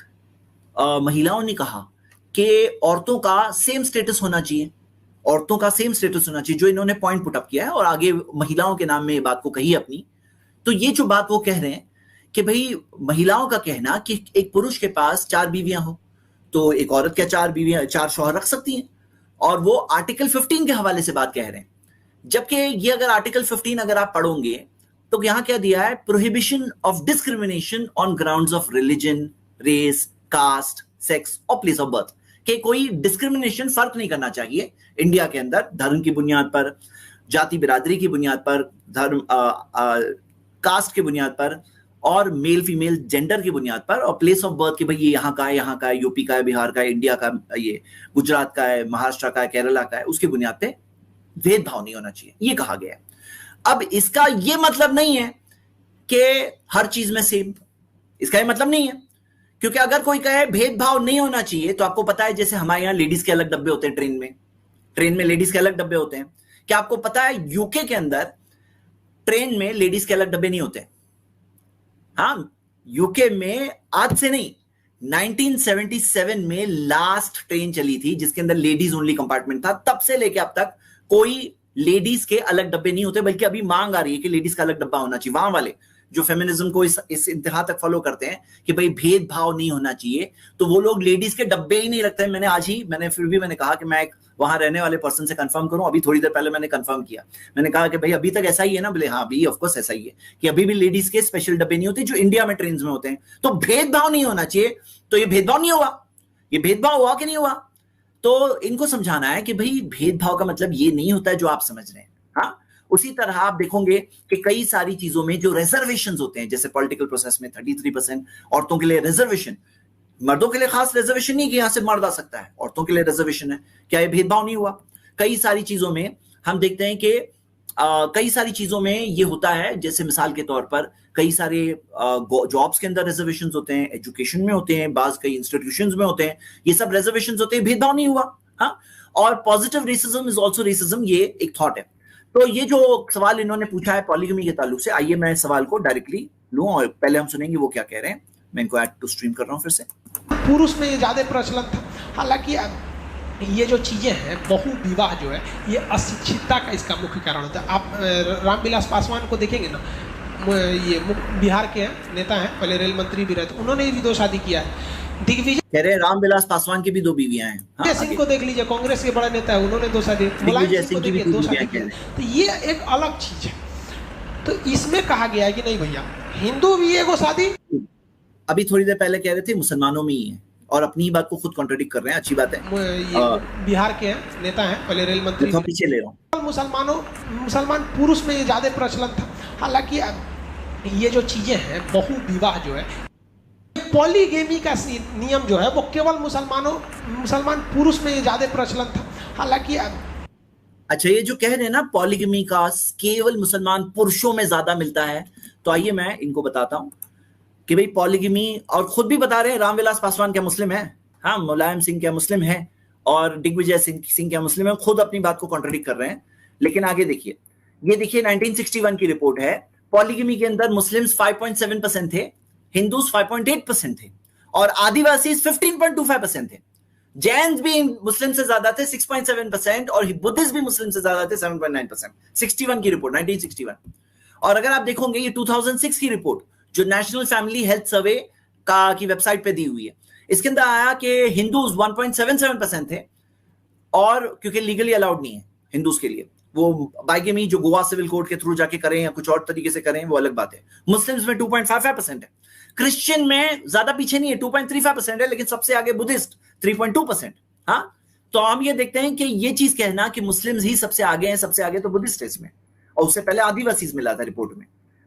महिलाओं ने कहा कि औरतों का सेम स्टेटस होना चाहिए, औरतों का सेम स्टेटस होना चाहिए, जो इन्होंने पॉइंट पुट अप किया है और आगे महिलाओं के नाम में ये बात को कही अपनी। तो ये जो बात वो कह रहे हैं कि भाई महिलाओं का कहना कि एक पुरुष के पास 4 बीवियां हो तो एक औरत क्या 4 बीवियां 4 शौहर रख सकती हैं, और वो आर्टिकल 15 के हवाले से बात कह रहे हैं। जबकि ये अगर आर्टिकल 15 अगर आप पढ़ोगे तो यहां क्या दिया है, prohibition of discrimination on grounds of religion, race, caste, sex और प्लेस ऑफ बर्थ, कि कोई डिस्क्रिमिनेशन फर्क नहीं करना चाहिए इंडिया के अंदर धर्म की बुनियाद पर, जाति बिरादरी की बुनियाद पर, धर्म कास्ट की बुनियाद पर और मेल फीमेल जेंडर की बुनियाद पर, और प्लेस ऑफ बर्थ कि भाई ये यहाँ का है, यूपी का है, बिहार का है, इंडिया का, ये गुजरात का है, महाराष्ट्र का है, केरला का है, उसकी बुनियाद पे भेदभाव नहीं होना चाहिए, ये कहा गया है। अब इसका ये मतलब नहीं है कि हर चीज में सेम, इसका ये मतलब नहीं है, क्योंकि अगर कोई कहे भेदभाव नहीं होना चाहिए तो आपको पता है जैसे हमारे यहाँ लेडीज के अलग डब्बे होते हैं, ट्रेन में लेडीज के अलग डब्बे होते हैं। क्या आपको पता है यूके के अंदर ट्रेन में लेडीज के अलग डब्बे नहीं होते? हाँ, यूके में आज से नहीं 1977 में लास्ट ट्रेन चली थी जिसके अंदर लेडीज ओनली कंपार्टमेंट था, तब से लेके अब तक कोई लेडीज के अलग डब्बे नहीं होते, बल्कि अभी मांग आ रही है कि लेडीज का अलग डब्बा होना चाहिए। वहां वाले जो फेमिनिज्म को इस इंतहा तक फॉलो करते हैं कि भाई भेदभाव नहीं होना चाहिए, तो वो लोग लेडीज के डब्बे ही नहीं रखते हैं। मैंने कहा कि मैं एक वहां रहने वाले पर्सन से कंफर्म करूं, अभी थोड़ी देर पहले मैंने कंफर्म किया, मैंने कहा कि भाई अभी तक ऐसा ही है ना? बोले हाँ अभी ऑफकोर्स ऐसा ही है कि अभी भी लेडीज के स्पेशल डब्बे नहीं होते जो इंडिया में ट्रेन में होते हैं। तो भेदभाव नहीं होना चाहिए, तो ये भेदभाव नहीं हुआ, ये भेदभाव हुआ कि नहीं हुआ? तो इनको समझाना है कि भाई भेदभाव का मतलब ये नहीं होता है जो आप समझ रहे हैं। हाँ, उसी तरह आप देखोगे कि कई सारी चीजों में जो रिजर्वेशन होते हैं, जैसे पॉलिटिकल प्रोसेस में 33% औरतों के लिए रिजर्वेशन, मर्दों के लिए खास रिजर्वेशन नहीं कि यहां से मर्द आ सकता है, औरतों के लिए रिजर्वेशन है। क्या ये भेदभाव नहीं हुआ? कई सारी चीजों में हम देखते हैं कि कई सारी चीजों में ये होता है, जैसे मिसाल के तौर पर कई सारे जॉब्स के अंदर रिजर्वेशन होते हैं, एजुकेशन में होते हैं, बाज कई इंस्टीट्यूशंस में होते हैं, ये सब रिजर्वेशन होते हैं, भेदभाव नहीं हुआ। हाँ, और positive racism is also racism, ये एक थॉट है। तो ये जो सवाल इन्होंने पूछा है पॉलीगमी के ताल्लुक से, आइए मैं सवाल को डायरेक्टली लूं और पहले हम सुनेंगे वो क्या कह रहे हैं। मैं इनको ऐड टू स्ट्रीम कर रहा हूं फिर से। पुरुष में ये ज्यादा प्रचलन था, हालांकि ये जो चीजें हैं बहु विवाह जो है ये अशिक्षितता का इसका मुख्य कारण होता है। आप रामविलास पासवान को देखेंगे ना, ये बिहार के नेता हैं, पहले रेल मंत्री भी रहे थे, उन्होंने भी 2 शादी किया है। दिग्विजय कह रहे हैं रामविलास पासवान की भी 2 बीवियां हैं। हाँ, सिंह को देख लीजिए, कांग्रेस के बड़ा नेता है, उन्होंने 2 शादी, मुलायम सिंह को देखिए 2 शादी किया। तो ये एक अलग चीज है। तो इसमें कहा गया है कि नहीं भैया हिंदू भी एगो शादी, अभी थोड़ी देर पहले कह रहे थे मुसलमानों में ही है और अपनी ही बात को खुद कॉन्ट्रडिक्ट कर रहे हैं, अच्छी बात है। ये बिहार के नेता हैं, पहले रेल मंत्री, तो पीछे ले रहा हूं। मुसलमान पुरुष में ये ज्यादा प्रचलन था, हालांकि ये जो चीजें हैं बहु विवाह जो है, पॉलीगेमी का नियम जो है वो केवल मुसलमान पुरुष में ये ज्यादा प्रचलन था, हालांकि अच्छा ये जो कह रहे हैं ना पॉलीगमी का केवल मुसलमान पुरुषों में ज्यादा मिलता है, तो आइए मैं इनको बताता हूं कि भाई पॉलीगमी, और खुद भी बता रहे हैं रामविलास पासवान क्या मुस्लिम है, हाँ मुलायम सिंह क्या मुस्लिम है, और दिग्विजय सिंह क्या मुस्लिम है, खुद अपनी बात को कॉन्ट्रडिक्ट कर रहे हैं। लेकिन आगे देखिए, ये देखिए 1961 की रिपोर्ट है, पॉलीगमी के अंदर मुस्लिम्स 5.7% थे, हिंदूज 5.8% थे, और आदिवासी 15.25% थे। जैन भी मुस्लिम से ज्यादा थे 6.7%, और बुद्धिस्ट भी मुस्लिम से ज्यादा थे 7.9%। 61 की रिपोर्ट 1961। और अगर आप देखोगे ये 2006 की रिपोर्ट जो नेशनल फैमिली हेल्थ सर्वे की वेबसाइट पे दी हुई है, इसके अंदर आया कि हिंदूज 1.77% थे, और क्योंकि लीगली अलाउड नहीं है हिंदूज के लिए, वो बाइगेमी जो गोवा सिविल कोड के थ्रू जाके करें या कुछ और तरीके से करें वो अलग बात है। मुस्लिम्स में 2.55% है, क्रिश्चियन में ज्यादा पीछे नहीं है 2.35% है, लेकिन सबसे आगे बुद्धिस्ट 3.2%। हाँ, तो हम ये देखते हैं कि ये चीज कहना कि मुस्लिम्स ही सबसे आगे हैं, सबसे आगे तो बुद्धिस्ट है इसमें, और उससे पहले आदिवासी मिला था रिपोर्ट में।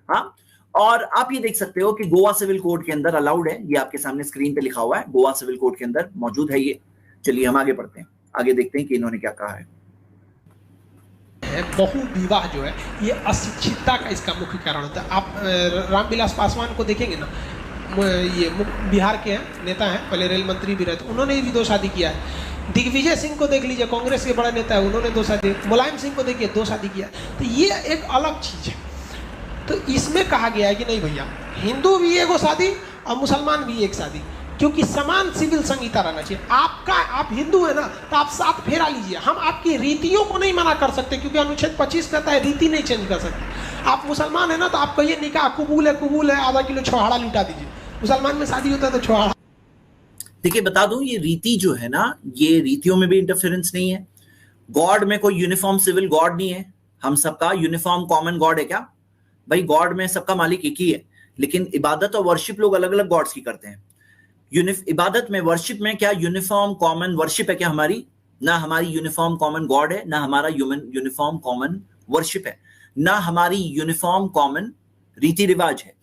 हाँ, और आप ये देख सकते हो कि गोवा सिविल कोड के अंदर अलाउड है, ये आपके सामने स्क्रीन पे लिखा हुआ है, गोवा सिविल कोड के अंदर मौजूद है ये। चलिए हम आगे बढ़ते हैं, आगे देखते हैं कि इन्होंने क्या कहा है। हैं, बहु विवाह जो है ये अशिक्षितता का इसका मुख्य कारण होता है। आप रामविलास पासवान को देखेंगे ना, ये बिहार के हैं, नेता हैं, पहले रेल मंत्री भी रहे थे, उन्होंने भी 2 शादी किया है। दिग्विजय सिंह को देख लीजिए, कांग्रेस के बड़ा नेता है, उन्होंने 2 शादी, मुलायम सिंह को देखिए 2 शादी किया। तो ये एक अलग चीज़ है। तो इसमें कहा गया है कि नहीं भैया, हिंदू भी एगो शादी और मुसलमान भी एक शादी, क्योंकि समान सिविल संहिता रहना चाहिए। आप हिंदू है ना, तो आप 7 फेरा लीजिए, हम आपकी रीतियों को नहीं मना कर सकते, क्योंकि अनुच्छेद 25 कहता है रीति नहीं चेंज कर सकते। आप मुसलमान है ना, तो आप कहिए निकाह कबूल है, आधा किलो छोहाड़ा लुटा दीजिए। मुसलमान में शादी होता है तो छोहाड़ा। देखिए बता दूं, ये रीति जो है ना, ये रीतियों में भी इंटरफेरेंस नहीं है। गॉड में कोई यूनिफॉर्म सिविल गॉड नहीं है। हम सबका यूनिफॉर्म कॉमन गॉड है क्या भाई? गॉड में सबका मालिक एक ही है, लेकिन इबादत और वर्शिप लोग अलग अलग गॉड्स की करते हैं। इबादत में, वर्शिप में क्या यूनिफॉर्म कॉमन वर्शिप है क्या हमारी? ना हमारी यूनिफॉर्म कॉमन गॉड है, ना हमारा यूनिफॉर्म कॉमन वर्शिप है, ना हमारी यूनिफॉर्म कॉमन रीति रिवाज है।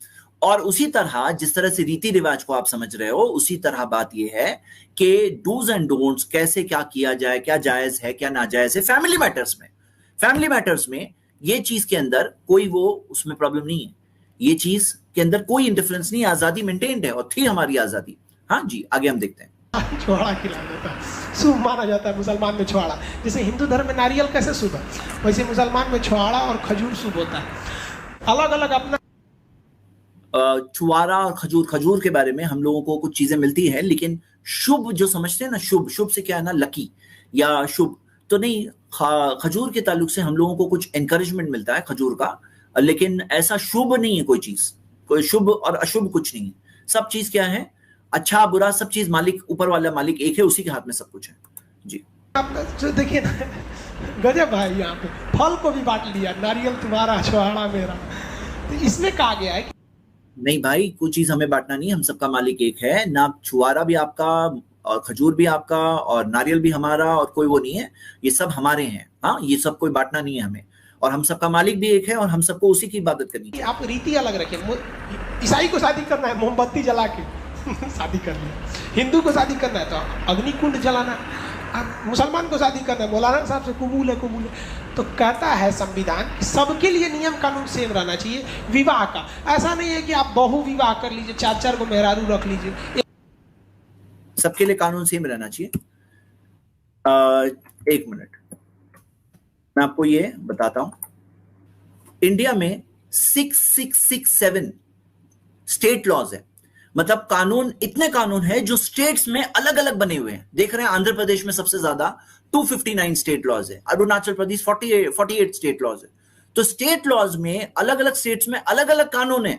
और उसी तरह जिस तरह से रीति रिवाज को आप समझ रहे हो, उसी तरह बात यह है कि डूज एंड डोंट्स, कैसे क्या किया जाए, क्या जायज है क्या नाजायज है, फैमिली मैटर्स में ये चीज के अंदर कोई वो उसमें प्रॉब्लम नहीं है। ये चीज के अंदर कोई इंटरफेरेंस नहीं, आजादी मेंटेन्ड है और थी हमारी आजादी। हाँ जी, आगे हम देखते हैं। छोहाड़ा खिला देता है, शुभ माना जाता है मुसलमान में छोहाड़ा। जैसे हिंदू धर्म में नारियल कैसे शुभ है, वैसे मुसलमान में छोहाड़ा और खजूर शुभ होता है। अलग अलग अपना छुआरा और खजूर के बारे में हम लोगों को कुछ चीजें मिलती है, लेकिन शुभ जो समझते हैं ना, शुभ से क्या है ना, लकी या शुभ तो नहीं। खजूर के ताल्लुक से हम लोगों को कुछ एनकरेजमेंट मिलता है खजूर का, लेकिन ऐसा शुभ नहीं है कोई चीज। कोई शुभ और अशुभ कुछ नहीं है। सब चीज क्या है, अच्छा बुरा सब चीज मालिक, ऊपर वाला मालिक एक है, उसी के हाथ में सब कुछ है जी। आप जो देखिए ना, गजब भाई, यहाँ पे फल को भी बांट लिया, नारियल तुम्हारा छोहाड़ा मेरा। तो इसमें कहा गया है कि नहीं भाई, कोई चीज हमें बांटना नहीं, हम सबका मालिक एक है। ना छुआरा भी आपका और खजूर भी आपका और नारियल भी हमारा, और कोई वो नहीं है, ये सब हमारे हैं। हाँ, ये सब कोई बांटना नहीं है हमें, और हम सबका मालिक भी एक है और हम सबको उसी की इबादत करनी है। आप रीति अलग रखिए। ईसाई को शादी करना है मोमबत्ती जला के शादी कर लिया, हिंदू को शादी करना है तो अग्निकुंड जलाना, अब मुसलमान को शादी करना है मौलाना साहब से कबूल है। तो कहता है संविधान कि सबके लिए नियम कानून सेम रहना चाहिए। विवाह का ऐसा नहीं है कि आप बहु विवाह कर लीजिए, 4 को मेहरारू रख लीजिए, सबके लिए कानून सेम रहना चाहिए। 1 मिनट मैं आपको ये बताता हूं। इंडिया में 6667 स्टेट लॉज है, मतलब कानून, इतने कानून है जो स्टेट्स में अलग अलग बने हुए हैं। देख रहे हैं, आंध्र प्रदेश में सबसे ज्यादा 259 स्टेट लॉज है, अरुणाचल प्रदेश 48 स्टेट लॉज है। तो स्टेट लॉज में अलग अलग स्टेट्स में अलग अलग कानून है।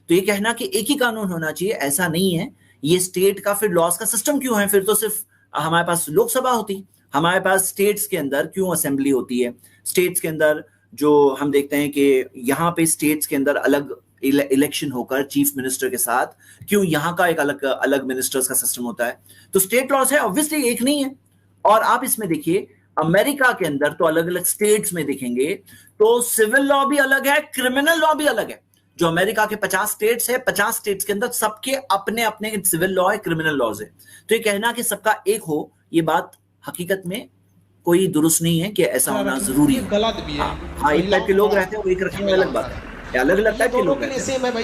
तो ये कहना कि एक ही कानून होना चाहिए, ऐसा नहीं है। ये स्टेट का फिर लॉज का सिस्टम क्यों है? फिर तो सिर्फ हमारे पास लोकसभा होती, हमारे पास स्टेट्स के अंदर क्यों असेंबली होती है? स्टेट्स के अंदर जो हम देखते हैं कि यहाँ पे स्टेट्स के अंदर अलग इलेक्शन होकर चीफ मिनिस्टर के साथ, क्यों यहाँ का एक अलग अलग मिनिस्टर्स का सिस्टम होता है? तो स्टेट लॉज है, ऑब्वियसली एक नहीं है। और आप इसमें देखिए, अमेरिका के अंदर तो अलग अलग स्टेट्स में देखेंगे तो सिविल लॉ भी अलग है, क्रिमिनल लॉ भी अलग है। जो अमेरिका के 50 स्टेट्स है, 50 स्टेट्स के अंदर सबके अपने अपने सिविल लॉ है, क्रिमिनल लॉज है। तो ये कहना कि सबका एक हो, ये बात हकीकत में कोई दुरुस्त नहीं है कि ऐसा होना जरूरी है। गलत भी है। हाँ, एक टाइप के लोग रहते हैं, वो एक रखेंगे, अलग बात है। अलग अलग टाइप के लोग रहते हैं। सेम है भाई,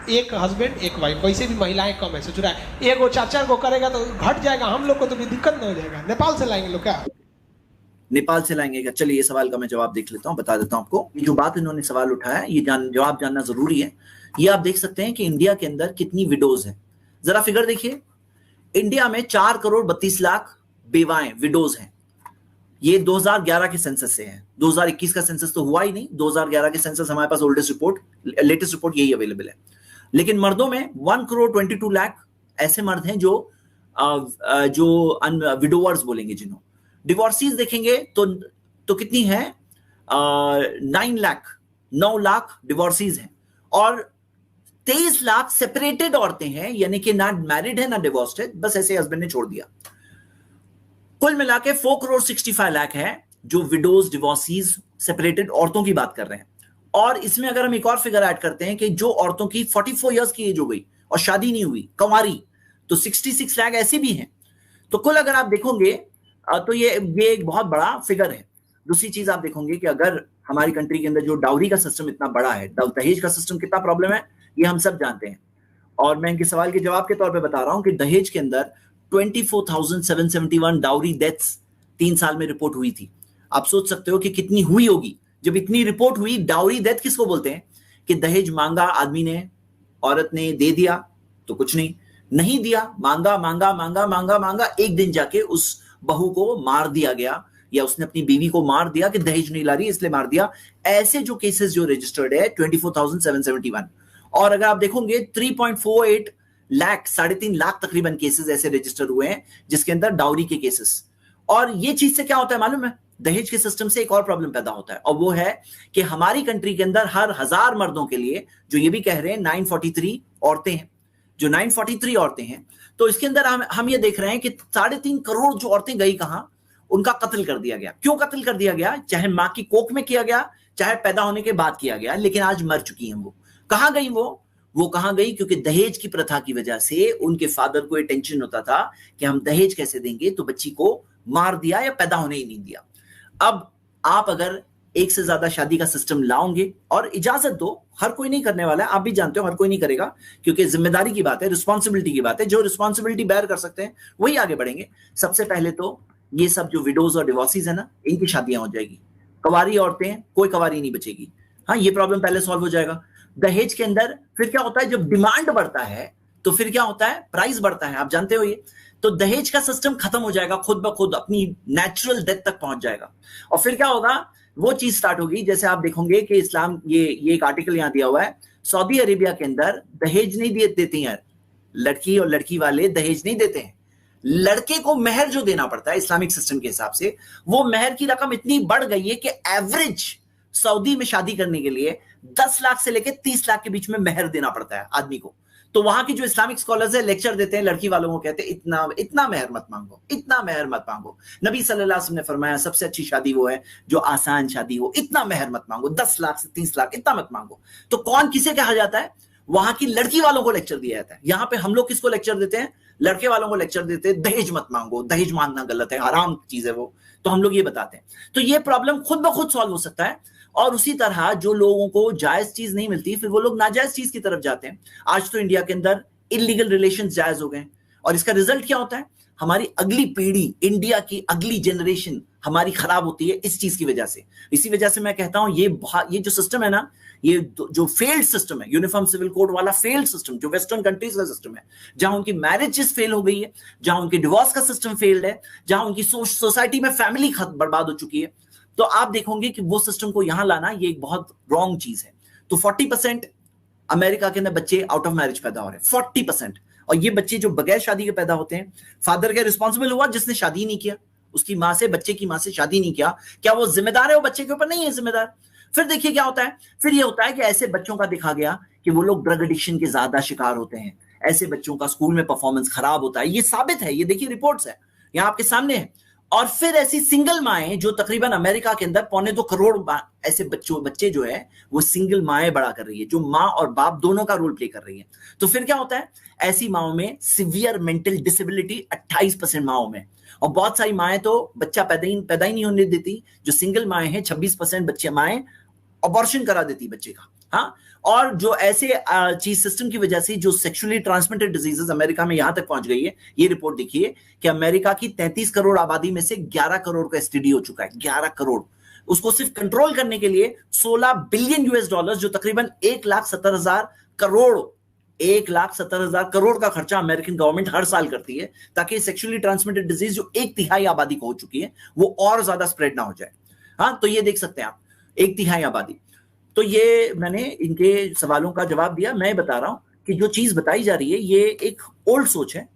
एक हस्बैंड एक वाइफ, वैसे भी महिलाएं कम है। सोच रहा है एक वो 4 को करेगा तो घट जाएगा, हम लोग को तो भी दिक्कत न हो जाएगा। नेपाल से लाएंगे लोग क्या? नेपाल से लाएंगे क्या? चलिए, ये सवाल का मैं जवाब देख लेता हूं, बता देता हूं आपको। जो बात इन्होंने सवाल उठाया, ये जवाब जानना जरूरी है। ये आप देख सकते हैं कि इंडिया के अंदर कितनी विडोज है। जरा फिगर देखिए, इंडिया में 4,32,00,000 बेवाएं, विडोज हैं। ये 2011 के सेंसस से है। 2021 का सेंसस तो हुआ ही नहीं। 2011 के सेंसस हमारे पास लेटेस्ट रिपोर्ट यही अवेलेबल है। लेकिन मर्दों में 1,22,00,000 ऐसे मर्द हैं जो विडोवर्स बोलेंगे, जिन्हों डिवोर्सीज देखेंगे तो कितनी है? 9 लाख डिवोर्सीज हैं, और 23 लाख सेपरेटेड औरतें हैं, यानी कि ना मैरिड है ना डिवोर्स्ड है, बस ऐसे हस्बैंड ने छोड़ दिया। कुल मिला के 4,65,00,000 है जो विडोज, डिवोर्सीज, सेपरेटेड औरतों की बात कर रहे हैं। और इसमें अगर हम एक और फिगर ऐड करते हैं कि जो औरतों की 44 इयर्स की एज हो गई और शादी नहीं हुई, कंवारी, तो 66 लाख ऐसी भी हैं। तो कुल अगर आप देखोगे तो ये एक बहुत बड़ा फिगर है। दूसरी चीज आप देखोगे कि अगर हमारी कंट्री के अंदर जो डाउरी का सिस्टम इतना बड़ा है, दहेज का सिस्टम कितना प्रॉब्लम है, ये हम सब जानते हैं। और मैं इनके सवाल के जवाब के तौर पे बता रहा हूं कि दहेज के अंदर 24,771 डाउरी डेथ्स 3 साल में रिपोर्ट हुई थी। आप सोच सकते हो कि कितनी हुई होगी जब इतनी रिपोर्ट हुई। डाउरी डेथ किसको बोलते हैं? कि दहेज मांगा आदमी ने, औरत ने दे दिया तो कुछ नहीं दिया, मांगा मांगा मांगा मांगा मांगा, एक दिन जाके उस बहू को मार दिया गया, या उसने अपनी बीवी को मार दिया कि दहेज नहीं ला रही इसलिए मार दिया। ऐसे जो केसेस जो रजिस्टर्ड है 24,771। और अगर आप देखोगे 3.48 लाख, 3.5 लाख तकरीबन केसेस ऐसे रजिस्टर हुए हैं जिसके अंदर डाउरी के केसेस। और ये चीज से क्या होता है मालूम है? दहेज के सिस्टम से एक और प्रॉब्लम पैदा होता है, और वो है कि हमारी कंट्री के अंदर हर 1000 मर्दों के लिए, जो ये भी कह रहे हैं 943 औरतें हैं, जो 943 औरतें हैं, तो इसके अंदर हम ये देख रहे हैं कि 3.5 करोड़ जो औरतें गई कहां, उनका कत्ल कर दिया गया। क्यों कत्ल कर दिया गया? चाहे मां की कोख में किया गया, चाहे पैदा होने के बाद किया गया, लेकिन आज मर चुकी हैं वो। कहां गई वो कहां गई? क्योंकि दहेज की प्रथा की वजह से उनके फादर को ये टेंशन होता था कि हम दहेज कैसे देंगे, तो बच्ची को मार दिया या पैदा होने ही नहीं दिया। अब आप अगर एक से ज्यादा शादी का सिस्टम लाओगे, और इजाजत दो, हर कोई नहीं करने वाला है, आप भी जानते हो हर कोई नहीं करेगा, क्योंकि जिम्मेदारी की बात है, रिस्पॉन्सिबिलिटी की बात है। जो रिस्पॉन्सिबिलिटी बेयर कर सकते हैं वही आगे बढ़ेंगे। सबसे पहले तो ये सब जो विडोज और डिवोर्सिस है ना, इनकी शादियां हो जाएगी। कवारी औरतें, कोई कवारी नहीं बचेगी। हाँ, ये प्रॉब्लम पहले सॉल्व हो जाएगा। दहेज के अंदर फिर क्या होता है? जब डिमांड बढ़ता है तो फिर क्या होता है? प्राइस बढ़ता है, आप जानते हो ये। तो दहेज का सिस्टम खत्म हो जाएगा, खुद ब खुद अपनी नेचुरल डेथ तक पहुंच जाएगा। और फिर क्या होगा? वो चीज स्टार्ट होगी, जैसे आप देखोगे कि इस्लाम, ये एक आर्टिकल यहां दिया हुआ है, सऊदी अरेबिया के अंदर दहेज नहीं देती हैं लड़की, और लड़की वाले दहेज नहीं देते हैं। लड़के को मेहर जो देना पड़ता है इस्लामिक सिस्टम के हिसाब से, वो मेहर की रकम इतनी बढ़ गई है कि एवरेज सऊदी में शादी करने के लिए 10 लाख से लेकर 30 लाख के बीच में मेहर देना पड़ता है आदमी को। तो वहां की जो इस्लामिक स्कॉलर्स है लेक्चर देते हैं लड़की वालों को, कहते हैं इतना मेहर मत मांगो, इतना मेहर मत मांगो। नबी सल्लल्लाहु अलैहि वसल्लम ने फरमाया सबसे अच्छी शादी वो है जो आसान शादी हो, इतना मेहर मत मांगो, 10 लाख से 30 लाख इतना मत मांगो। तो कौन किसे कहा जाता है? वहां की लड़की वालों को लेक्चर दिया जाता है। यहां पे हम लोग किसको लेक्चर देते हैं? लड़के वालों को लेक्चर देते हैं, दहेज मत मांगो, दहेज मांगना गलत है, हराम चीज है वो। तो हम लोग ये बताते हैं। तो ये प्रॉब्लम खुद ब खुद सॉल्व हो सकता है। और उसी तरह जो लोगों को जायज चीज नहीं मिलती, फिर वो लोग नाजायज चीज की तरफ जाते हैं। आज तो इंडिया के अंदर इलीगल रिलेशंस जायज हो गए, और इसका रिजल्ट क्या होता है? हमारी अगली पीढ़ी, इंडिया की अगली जनरेशन हमारी खराब होती है इस चीज की वजह से। इसी वजह से मैं कहता हूं ये जो सिस्टम है ना, ये जो फेल्ड सिस्टम है, यूनिफॉर्म सिविल कोड वाला फेल्ड सिस्टम, जो वेस्टर्न कंट्रीज का सिस्टम है, जहां उनकी मैरिजेस फेल हो गई है, जहां उनके डिवोर्स का सिस्टम फेल्ड है, जहां उनकी सोसाइटी में फैमिली बर्बाद हो चुकी है, तो आप देखोगे कि वो सिस्टम को यहां लाना ये एक बहुत रॉन्ग चीज है। तो 40% अमेरिका के अंदर बच्चे आउट ऑफ मैरिज पैदा हो रहे हैं, 40%। और ये बच्चे जो बगैर शादी के पैदा होते हैं, फादर क्या रिस्पॉन्सिबल हुआ जिसने शादी नहीं किया, उसकी मां से, बच्चे की मां से शादी नहीं किया, क्या वो जिम्मेदार है? वो बच्चे के ऊपर नहीं है जिम्मेदार। फिर देखिए क्या होता है, फिर ये होता है कि ऐसे बच्चों का देखा गया कि वो लोग ड्रग एडिक्शन के ज्यादा शिकार होते हैं, ऐसे बच्चों का स्कूल में परफॉर्मेंस खराब होता है, ये साबित है, ये देखिए रिपोर्ट्स है यहां आपके सामने है। और फिर ऐसी सिंगल माएं, जो तकरीबन अमेरिका के अंदर 2.25 करोड़ ऐसे बच्चे जो है वो सिंगल माएं बड़ा कर रही है, जो मां और बाप दोनों का रोल प्ले कर रही है। तो फिर क्या होता है, ऐसी माओं में सीवियर मेंटल डिसेबिलिटी 28% माओं में, और बहुत सारी माएं तो बच्चा पैदा ही नहीं होने देती। जो सिंगल माएं हैं 26% बच्चे माएं अबॉर्शन करा देती बच्चे का। हाँ, और जो ऐसे चीज सिस्टम की वजह से जो सेक्सुअली ट्रांसमिटेड डिजीजेस अमेरिका में यहां तक पहुंच गई है, ये रिपोर्ट देखिए कि अमेरिका की 33 करोड़ आबादी में से 11 करोड़ का एसटीडी हो चुका है, 11 करोड़। उसको सिर्फ कंट्रोल करने के लिए $16 बिलियन जो तकरीबन 1,70,000 करोड़ 1,70,000 करोड़ का खर्चा अमेरिकन गवर्नमेंट हर साल करती है, ताकि सेक्सुअली ट्रांसमिटेड डिजीज जो 1/3 आबादी को हो चुकी है वो और ज्यादा स्प्रेड ना हो जाए। हाँ, तो ये देख सकते हैं आप, 1/3 आबादी। तो ये मैंने इनके सवालों का जवाब दिया। मैं बता रहा हूं कि जो चीज बताई जा रही है ये एक ओल्ड सोच है,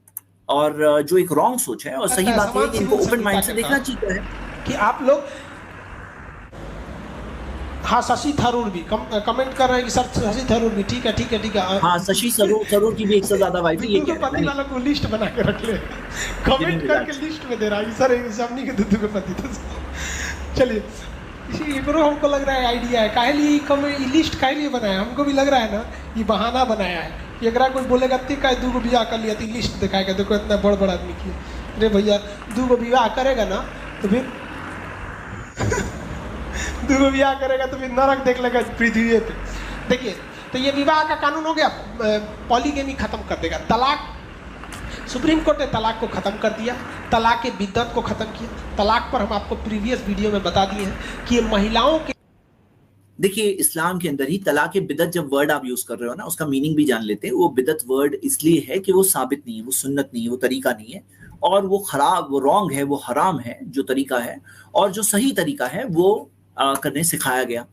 और जो एक रॉन्ग सोच है, और सही बात है कि इनको ओपन माइंड से देखना चाहिए कि आप लोग। हाँ, शशि थरूर भी कमेंट कर रहे हैं कि सर शशि थरूर भी, ठीक है। हाँ, शशि थरूर की भी 1 से ज्यादा वाइफ है। ये क्या पति वालों को लिस्ट बना के रख ले, कमेंट करके लिस्ट में दे रहा है सर, सबनी के दूध के पति। तो चलिए, एकरो हमको लग रहा है आइडिया है, काहे लिए ये लिस्ट काहे लिए बनाया, हमको भी लग रहा है ना ये बहाना बनाया है कि अगर कोई बोलेगा ती का 2 विवाह कर लिया, तो लिस्ट दिखाएगा, देखो इतना बड़ आदमी की। अरे भैया 2 विवाह करेगा ना तो फिर दूगो ब्याह करेगा तो फिर नरक देख लेगा पृथ्वी पे। देखिए, तो ये विवाह का कानून हो गया, पॉलीगेमी खत्म कर देगा। तलाक, सुप्रीम कोर्ट ने तलाक को खत्म कर दिया, तलाक के बिद्दत को खत्म किया। तलाक पर हम आपको प्रीवियस वीडियो में बता दिए हैं कि ये महिलाओं के, देखिए इस्लाम के अंदर ही तलाक बिदत जब वर्ड आप यूज कर रहे हो ना, उसका मीनिंग भी जान लेते हैं। वो बिदत वर्ड इसलिए है कि वो साबित नहीं है, वो सुन्नत नहीं है, वो तरीका नहीं है, और वो खराब, वो रॉन्ग है, वो हराम है जो तरीका है, और जो सही तरीका है वो करने सिखाया गया।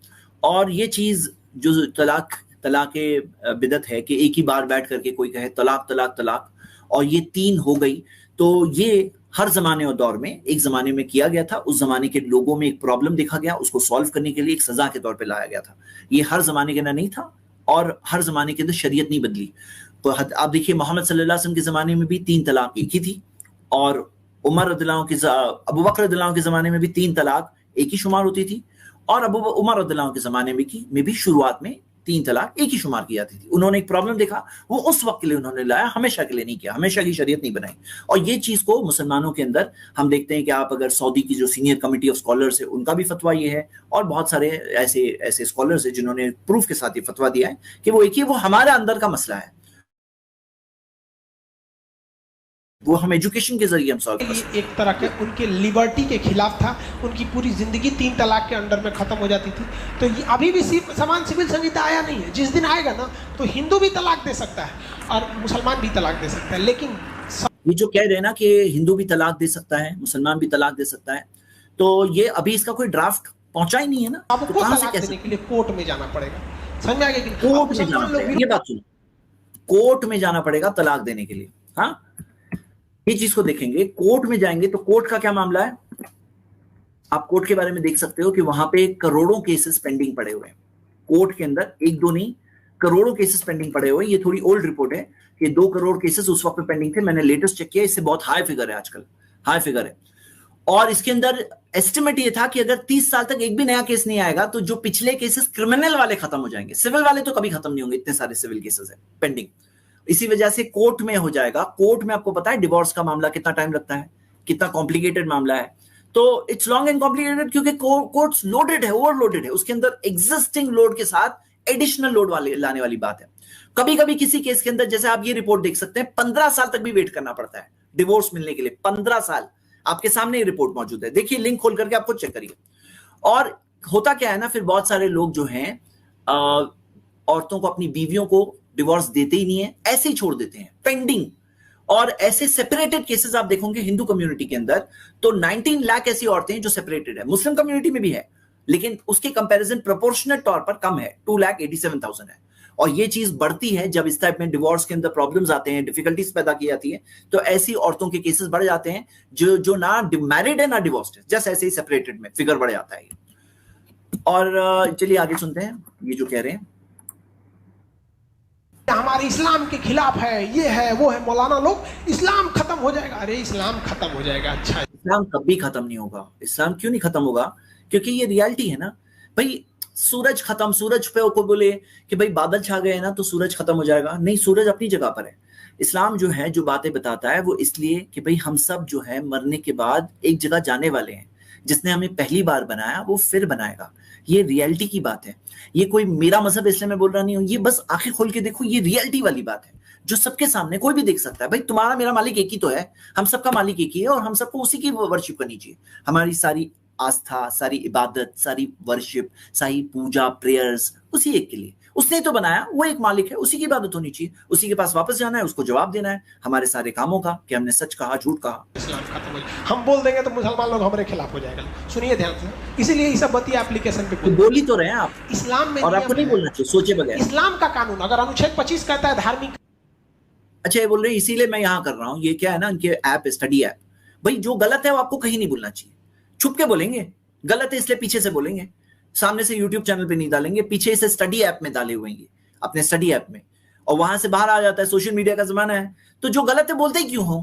और ये चीज जो तलाक बिदत है कि एक ही बार बैठ करके कोई कहे तलाक तलाक तलाक और ये 3 हो गई, तो ये हर जमाने और दौर में, एक जमाने में किया गया था, उस जमाने के लोगों में एक प्रॉब्लम देखा गया, उसको सॉल्व करने के लिए एक सजा के तौर पे लाया गया था। ये हर जमाने के अंदर नहीं था, और हर जमाने के अंदर शरीयत नहीं बदली। तो आप देखिए मोहम्मद सल्लल्लाहु अलैहि वसल्लम के जमाने में भी 3 तलाक एक ही थी, और अबू बकर रदियल्लाहु के जमाने में भी 3 तलाक एक ही शुमार होती थी, और उमर रदियल्लाहु के जमाने में भी शुरुआत में 3 तलाक एक ही शुमार की जाती थी। उन्होंने एक प्रॉब्लम देखा, वो उस वक्त के लिए उन्होंने लाया, हमेशा के लिए नहीं किया, हमेशा की शरीयत नहीं बनाई। और ये चीज को मुसलमानों के अंदर हम देखते हैं कि आप अगर सऊदी की जो सीनियर कमिटी ऑफ स्कॉलर्स है उनका भी फतवा ये है, और बहुत सारे ऐसे स्कॉलर्स है जिन्होंने प्रूफ के साथ ये फतवा दिया है कि वो एक ही, वो हमारे अंदर का मसला है, वो हम एजुकेशन के जरिए हम सॉल्व कर सकते हैं। एक तरह के उनके लिबर्टी के खिलाफ था, उनकी पूरी जिंदगी 3 तलाक के अंडर में खत्म हो जाती थी। तो ये अभी भी समान सिविल संहिता आया नहीं है। जिस दिन आएगा ना तो हिंदू भी तलाक दे सकता है और मुसलमान भी तलाक दे सकता है। लेकिन ये जो कह रहे हैं ना कि हिंदू भी तलाक दे सकता है, मुसलमान भी तलाक दे सकता है, तो ये अभी इसका कोई ड्राफ्ट पहुंचा ही नहीं है ना, आपको तो कहां से तलाक देने के लिए कोर्ट में जाना पड़ेगा। समझ में आ गया कि कोर्ट में जाना पड़ेगा? ये बात सुनो, कोर्ट में जाना पड़ेगा तलाक देने के लिए। हाँ, ये चीज को देखेंगे, कोर्ट में जाएंगे तो कोर्ट का क्या मामला है, आप कोर्ट के बारे में देख सकते हो कि वहां पे करोड़ों केसेस पेंडिंग पड़े हुए हैं। कोर्ट के अंदर 1-2 नहीं, करोड़ों केसेस पेंडिंग पड़े हुए हैं। ये थोड़ी ओल्ड रिपोर्ट है कि 2 करोड़ केसेस उस वक्त पे पेंडिंग थे, मैंने लेटेस्ट चेक किया, इससे बहुत हाई फिगर है, आजकल हाई फिगर है। और इसके अंदर एस्टिमेट ये था कि अगर 30 साल तक एक भी नया केस नहीं आएगा तो जो पिछले केसेस क्रिमिनल वाले खत्म हो जाएंगे, सिविल वाले तो कभी खत्म नहीं होंगे, इतने सारे सिविल केसेस है पेंडिंग। इसी वजह से कोर्ट में हो जाएगा। कोर्ट में आपको पता है डिवोर्स का मामला कितना टाइम लगता है, कितना कॉम्प्लिकेटेड मामला है, तो इट्स लॉन्ग एंड कॉम्प्लिकेटेड क्योंकि कोर्ट्स लोडेड है, ओवरलोडेड है, उसके अंदर एग्जिस्टिंग लोड के साथ एडिशनल लोड लाने वाली बात है। कभी कभी किसी केस के अंदर, जैसे आप ये रिपोर्ट देख सकते हैं, 15 साल तक भी वेट करना पड़ता है डिवोर्स मिलने के लिए। 15 साल आपके सामने ये रिपोर्ट मौजूद है, देखिए लिंक खोल करके आपको चेक करिए। और होता क्या है ना, फिर बहुत सारे लोग जो हैं औरतों को, अपनी बीवियों को डिवोर्स देते ही नहीं है, ऐसे ही छोड़ देते हैं पेंडिंग। और ऐसे सेपरेटेड केसेस आप देखोगे हिंदू कम्युनिटी के अंदर तो 19 लाख ऐसी औरतें हैं जो सेपरेटेड है। मुस्लिम कम्युनिटी में भी है, लेकिन उसके कंपैरिजन प्रोपोर्शनल तौर पर कम है, 2,87,000 है। और ये चीज बढ़ती है जब इस टाइप में डिवोर्स के अंदर प्रॉब्लम्स आते हैं, डिफिकल्टीज पैदा की जाती है, तो ऐसी औरतों के केसेस बढ़ जाते हैं जो ना मैरिड है ना डिवोर्स्ड है, जैसे ऐसे ही सेपरेटेड में फिगर बढ़ जाता है। और चलिए आगे सुनते हैं ये जो कह रहे हैं, हमारे इस्लाम के खिलाफ है, ये है वो है, मौलाना लोग इस्लाम खत्म हो जाएगा। अरे इस्लाम खत्म हो जाएगा, अच्छा इस्लाम कभी खत्म नहीं होगा। इस्लाम क्यों नहीं खत्म होगा? क्योंकि ये रियलिटी है ना भाई। सूरज खत्म, सूरज पे को बोले कि भाई बादल छा गए ना तो सूरज खत्म हो जाएगा, नहीं, सूरज अपनी जगह पर है। इस्लाम जो है, जो बातें बताता है, वो इसलिए कि भाई हम सब जो है मरने के बाद एक जगह जाने वाले हैं। जिसने हमें पहली बार बनाया वो फिर बनाएगा, ये रियलिटी की बात है। ये कोई मेरा मजहब इसलिए मैं बोल रहा नहीं हूं, ये बस आंखें खोल के देखो, ये रियलिटी वाली बात है जो सबके सामने कोई भी देख सकता है। भाई तुम्हारा मेरा मालिक एक ही तो है, हम सबका मालिक एक ही है, और हम सबको उसी की वर्शिप करनी चाहिए। हमारी सारी आस्था, सारी इबादत, सारी वर्शिप, सारी पूजा, प्रेयर्स उसी एक के लिए। उसने तो बनाया, वो एक मालिक है, उसी की इबादत होनी चाहिए, उसी के पास वापस जाना है, उसको जवाब देना है हमारे सारे कामों का कि हमने सच कहा, झूठ कहा। इस्लाम खत्म हो जाएगा, हम बोल देंगे तो मुसलमान लोग हमारे खिलाफ हो जाएगा। सुनिए ध्यान से, इसीलिए ये सब बतिया एप्लीकेशन पे बोल ही तो रहे हैं आप। इस्लाम में और आपको नहीं बोलना चाहिए सोचे बगैर। इस्लाम का कानून अगर अनुच्छेद 25 कहता है धार्मिक, अच्छा ये बोल रहे हैं इसीलिए मैं यहाँ कर रहा हूँ, ये क्या है ना, इनके ऐप, स्टडी ऐप। भाई जो गलत है वो आपको कहीं नहीं बोलना चाहिए, छुप के बोलेंगे, गलत है इसलिए पीछे से बोलेंगे, सामने से यूट्यूब चैनल पे नहीं डालेंगे, पीछे से स्टडी ऐप में डाले हुए हैं, अपने स्टडी ऐप में, और वहां से बाहर आ जाता है। सोशल मीडिया का जमाना है, तो जो गलत है बोलते ही क्यों हो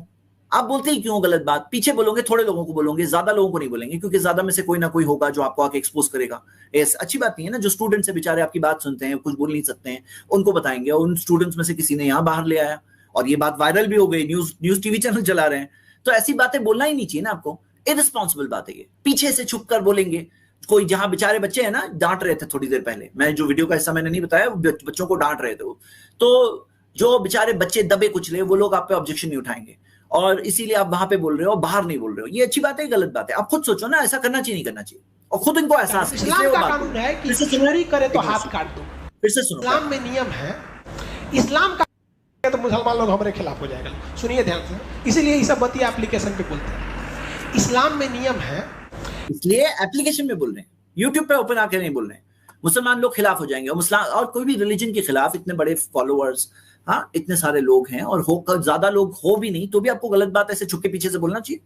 आप, बोलते ही क्यों गलत बात? पीछे बोलोगे, थोड़े लोगों को बोलोगे, ज्यादा लोगों को नहीं बोलेंगे, क्योंकि ज्यादा में से कोई ना कोई होगा जो आपको आके एक्सपोज करेगा। अच्छी बात नहीं है ना। जो स्टूडेंट्स है बेचारे आपकी बात सुनते हैं, कुछ बोल नहीं सकते हैं, उनको बताएंगे, और उन स्टूडेंट्स में से किसी ने यहाँ बाहर ले आया और ये बात वायरल भी हो गई, न्यूज टीवी चैनल चला रहे हैं, तो ऐसी बातें बोलना ही नहीं चाहिए ना आपको। इररिस्पॉन्सिबल बात है ये, पीछे से छुप कर बोलेंगे, कोई जहां बेचारे बच्चे हैं ना, डांट रहे थे थोड़ी देर पहले, मैं जो वीडियो का हिस्सा मैंने नहीं बताया, बच्चों को डांट रहे थे वो, तो जो बेचारे बच्चे दबे कुचले, वो लोग आप पे ऑब्जेक्शन नहीं उठाएंगे, और इसीलिए आप वहां पे बोल रहे हो, बाहर नहीं बोल रहे हो। ये अच्छी बात है, गलत बात है? आप खुद सोचो ना, ऐसा करना चाहिए नहीं करना चाहिए, और खुद इनको एहसास है। इस्लाम का कानून है कि चोरी करे तो हाथ काट दो। फिर से सुनो, इस्लाम में नियम है, इस्लाम का तो मुसलमान लोग हमारे खिलाफ हो जाएगा। सुनिए ध्यान से, इसीलिए इस बतिया एप्लीकेशन पे बोलते हैं। इस्लाम में नियम है, इसलिए एप्लीकेशन में बोल रहे हैं, यूट्यूब पे ओपन आके नहीं बोल रहे हैं। मुसलमान लोग खिलाफ हो जाएंगे, और मुस्लिम और कोई भी रिलीजन के खिलाफ इतने बड़े फॉलोअर्स, हाँ इतने सारे लोग हैं, और हो ज्यादा लोग हो भी नहीं तो भी आपको गलत बात ऐसे छुपके पीछे से बोलना चाहिए?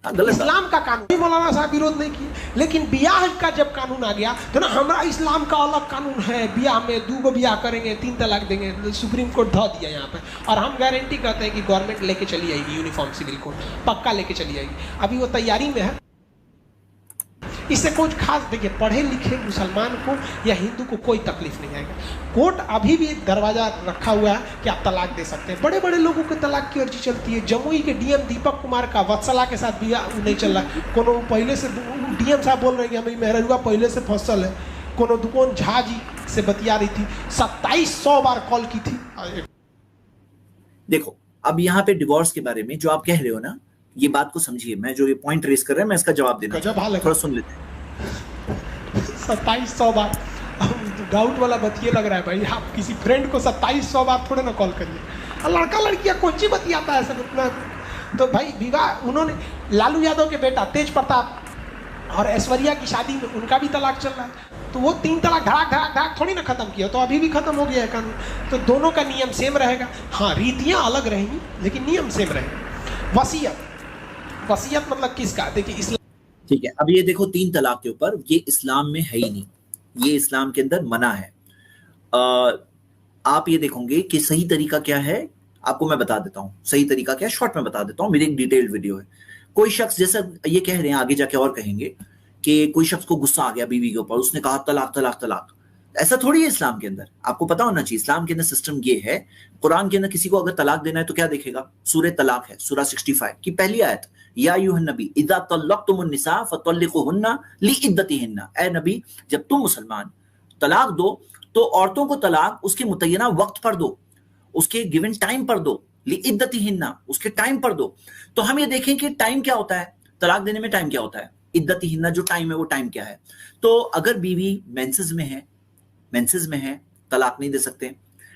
गलत। इस्लाम का कानून मौलाना साहब विरोध नहीं किए, लेकिन ब्याह का जब कानून आ गया तो ना हमारा इस्लाम का अलग कानून है, ब्याह में 2 ब्याह करेंगे, 3 तलाक देंगे, सुप्रीम कोर्ट धा दिया यहाँ पे। और हम गारंटी करते हैं कि गवर्नमेंट लेके चली आएगी यूनिफॉर्म सिविल कोड, पक्का लेके चली आएगी, अभी वो तैयारी में है। इससे कुछ खास, देखिए पढ़े लिखे मुसलमान को या हिंदू को कोई तकलीफ नहीं आएगा। कोर्ट अभी भी एक दरवाजा रखा हुआ है कि आप तलाक दे सकते हैं। बड़े बड़े लोगों के तलाक की अर्जी चलती है। जमुई के डीएम दीपक कुमार का वत्सला के साथ भी नहीं चल रहा, कोनो पहले से डीएम साहब बोल रहे हैं कि हमारी मेहरुआ पहले से फसल है। कोनो दुकान झा जी से बतिया रही थी, 2700 बार कॉल की थी। देखो अब यहाँ पे डिवोर्स के बारे में जो आप कह रहे हो ना, ये बात को समझिए, मैं जो ये पॉइंट रेस कर रहा है मैं इसका जवाब देना, थोड़ा सुन लेते हैं। 2700 बार डाउट वाला बतिए लग रहा है भाई। आप किसी फ्रेंड को 2700 बार थोड़े ना कॉल करिए, और लड़का लड़कियां कुछ ही बतियाता है सब इतना। तो भाई विवाह, उन्होंने लालू यादव के बेटा तेज प्रताप और ऐश्वर्या की शादी में उनका भी तलाक चल रहा है, तो वो 3 तलाक धड़ाक धड़ाक धड़ाक थोड़ी ना खत्म किया, तो अभी भी खत्म हो गया है कानून। तो दोनों का नियम सेम रहेगा, हाँ रीतियां अलग रहेंगी लेकिन नियम सेम रहेगा। वसीयत, वसीयत मतलब किसका? देखिए इस्लाम, ठीक है, अब ये देखो 3 तलाक के ऊपर, ये इस्लाम में है ही नहीं, ये इस्लाम के अंदर मना है। आप ये देखोगे कि सही तरीका क्या है, आपको मैं बता देता हूँ सही तरीका क्या है, शॉर्ट में बता देता हूँ, मेरी एक डिटेल्ड वीडियो है। कोई शख्स, जैसा ये कह रहे हैं, आगे जाके और कहेंगे कि कोई शख्स को गुस्सा आ गया बीवी के ऊपर, उसने कहा तलाक तलाक तलाक, ऐसा थोड़ी है इस्लाम के अंदर। आपको पता होना चाहिए इस्लाम के अंदर सिस्टम ये है, कुरान के अंदर किसी को अगर तलाक देना है तो क्या देखेगा? सूरह तलाक है, सूरह 65 की पहली आयत, या अय्युहन नबी इज़ा तल्लक़्तुमुन निसा फ़तल्लिक़ूहुन्ना लिइद्दतिहिन्ना, ए नबी जब तुम मुसलमान तलाक दो तो औरतों को तलाक उसके मुतय्यना वक्त पर दो, उसके गिवन टाइम पर दो, लिइद्दतिहिन्ना उसके टाइम पर दो। तो हम ये देखें कि टाइम क्या होता है, तलाक देने में टाइम क्या होता है, इद्दतिहिन्ना जो टाइम है वो टाइम क्या है। तो अगर बीवी मेंसेस में है, मेंसेस में है तलाक नहीं दे सकते,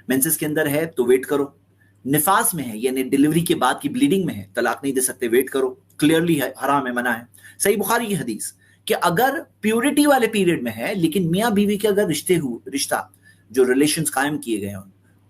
मेंसेस के अंदर है तो वेट करो, निफास में है यानी डिलीवरी के बाद की ब्लीडिंग में है तलाक नहीं दे सकते, वेट करो, क्लियरली है, हराम है, मना है। सही बुखारी की हदीस कि अगर प्योरिटी वाले पीरियड में है, लेकिन मियाँ बीवी के अगर रिश्ता जो रिलेशंस कायम किए गए हैं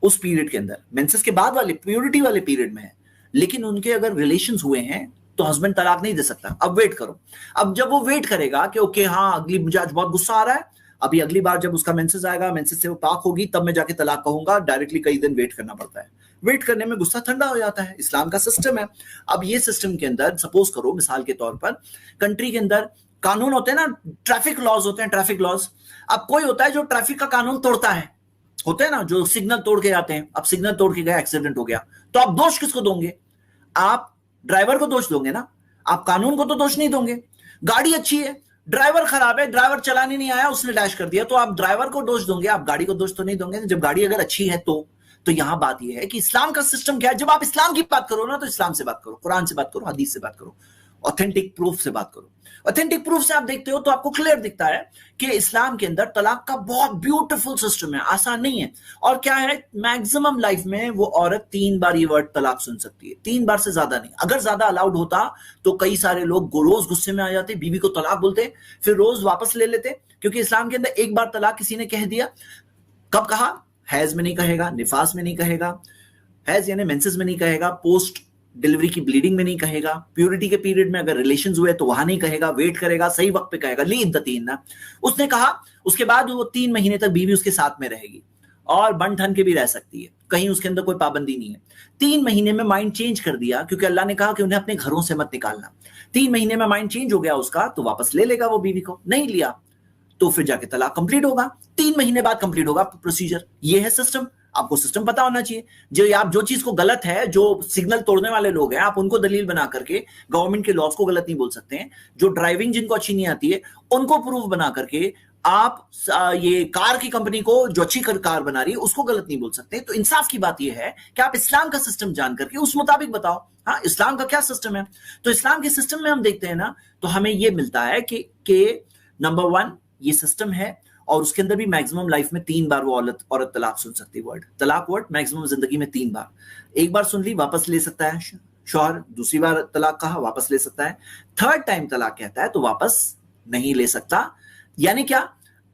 उस पीरियड के अंदर, मेंसेस के बाद वाले प्योरिटी वाले पीरियड में है, लेकिन उनके अगर रिलेशंस हुए हैं तो हस्बैंड तलाक नहीं दे सकता। अब वेट करो, अब जब वो वेट करेगा कि ओके हाँ अगली, मुझे आज बहुत गुस्सा आ रहा है, अभी अगली बार जब उसका मेंसेस आएगा, मेंसेस से वो पाक होगी, तब मैं जाके तलाक कहूंगा, डायरेक्टली कई दिन वेट करना पड़ता है। वेट करने में गुस्सा ठंडा हो जाता है, इस्लाम का सिस्टम है। अब ये सिस्टम के अंदर सपोज करो, मिसाल के तौर पर कंट्री के अंदर कानून होते हैं ना, ट्रैफिक लॉज होते हैं, ट्रैफिक लॉज। अब कोई होता है जो ट्रैफिक का कानून तोड़ता है, होते हैं ना जो सिग्नल तोड़ के जाते हैं। अब सिग्नल तोड़ के गया, एक्सीडेंट हो गया, तो आप दोष किसको दोगे? आप ड्राइवर को दोष दोगे ना, आप कानून को तो दोष नहीं दोगे। गाड़ी अच्छी है, ड्राइवर खराब है, ड्राइवर चलाने नहीं आया, उसने डैश कर दिया, तो आप ड्राइवर को दोष दोगे, आप गाड़ी को दोष तो नहीं दोगे। जब गाड़ी अगर अच्छी है तो यहां बात यह है कि इस्लाम का सिस्टम क्या है। जब आप इस्लाम की बात करो ना, तो इस्लाम से बात करो, कुरान से बात करो, हदीस से बात करो, ऑथेंटिक प्रूफ से बात करो। ऑथेंटिक प्रूफ से आप देखते हो तो आपको क्लियर दिखता है कि इस्लाम के अंदर तलाक का बहुत ब्यूटीफुल सिस्टम है, आसान नहीं है। और क्या है, मैक्सिमम लाइफ में वो औरत 3 बार ये वर्ड तलाक सुन सकती है, 3 बार से ज्यादा नहीं। अगर ज्यादा अलाउड होता तो कई सारे लोग रोज गुस्से में आ जाते, बीवी को तलाक बोलते, फिर रोज वापस ले लेते, क्योंकि इस्लाम के अंदर 1 बार तलाक किसी ने कह दिया, कब कहा? हैज में नहीं कहेगा, निफास में नहीं कहेगा, हैज यानी मेंसेस में नहीं कहेगा, पोस्ट डिलीवरी की ब्लीडिंग में नहीं कहेगा, प्यूरिटी के पीरियड में अगर रिलेशंस हुए तो वहां नहीं कहेगा, वेट करेगा, सही वक्त पे कहेगा, ली इद्दतीन। उसने कहा, उसके बाद वो 3 महीने तक बीवी उसके साथ में रहेगी और बन ठन के भी रह सकती है, कहीं उसके अंदर कोई पाबंदी नहीं है। 3 महीने में माइंड चेंज कर दिया, क्योंकि अल्लाह ने कहा कि उन्हें अपने घरों से मत निकालना। 3 महीने में माइंड चेंज हो गया उसका, तो वापस ले लेगा वो बीवी को, नहीं लिया तो फिर जाके तलाक कंप्लीट होगा, 3 महीने बाद कंप्लीट होगा प्रोसीजर। ये है सिस्टम, आपको सिस्टम पता होना चाहिए। जो आप जो चीज को गलत है, जो सिग्नल तोड़ने वाले लोग हैं, आप उनको दलील बना करके गवर्नमेंट के लॉस को गलत नहीं बोल सकते हैं। जो ड्राइविंग जिनको अच्छी नहीं आती है उनको प्रूफ बना करके आप ये कार की कंपनी को जो अच्छी कार बना रही है उसको गलत नहीं बोल सकते। तो इंसाफ की बात यह है कि आप इस्लाम का सिस्टम जान करके उस मुताबिक बताओ, हाँ इस्लाम का क्या सिस्टम है। तो इस्लाम के सिस्टम में हम देखते हैं ना, तो हमें यह मिलता है कि नंबर 1 ये सिस्टम है, और उसके अंदर भी मैक्सिमम लाइफ में 3 बार वो औरत तलाक सुन सकती है। वर्ड तलाक वर्ड मैक्सिमम जिंदगी में 3 बार, एक बार सुन ली वापस ले सकता है शौहर, दूसरी बार तलाक कहा वापस ले सकता है, थर्ड टाइम तलाक कहता है तो वापस नहीं ले सकता। यानी क्या,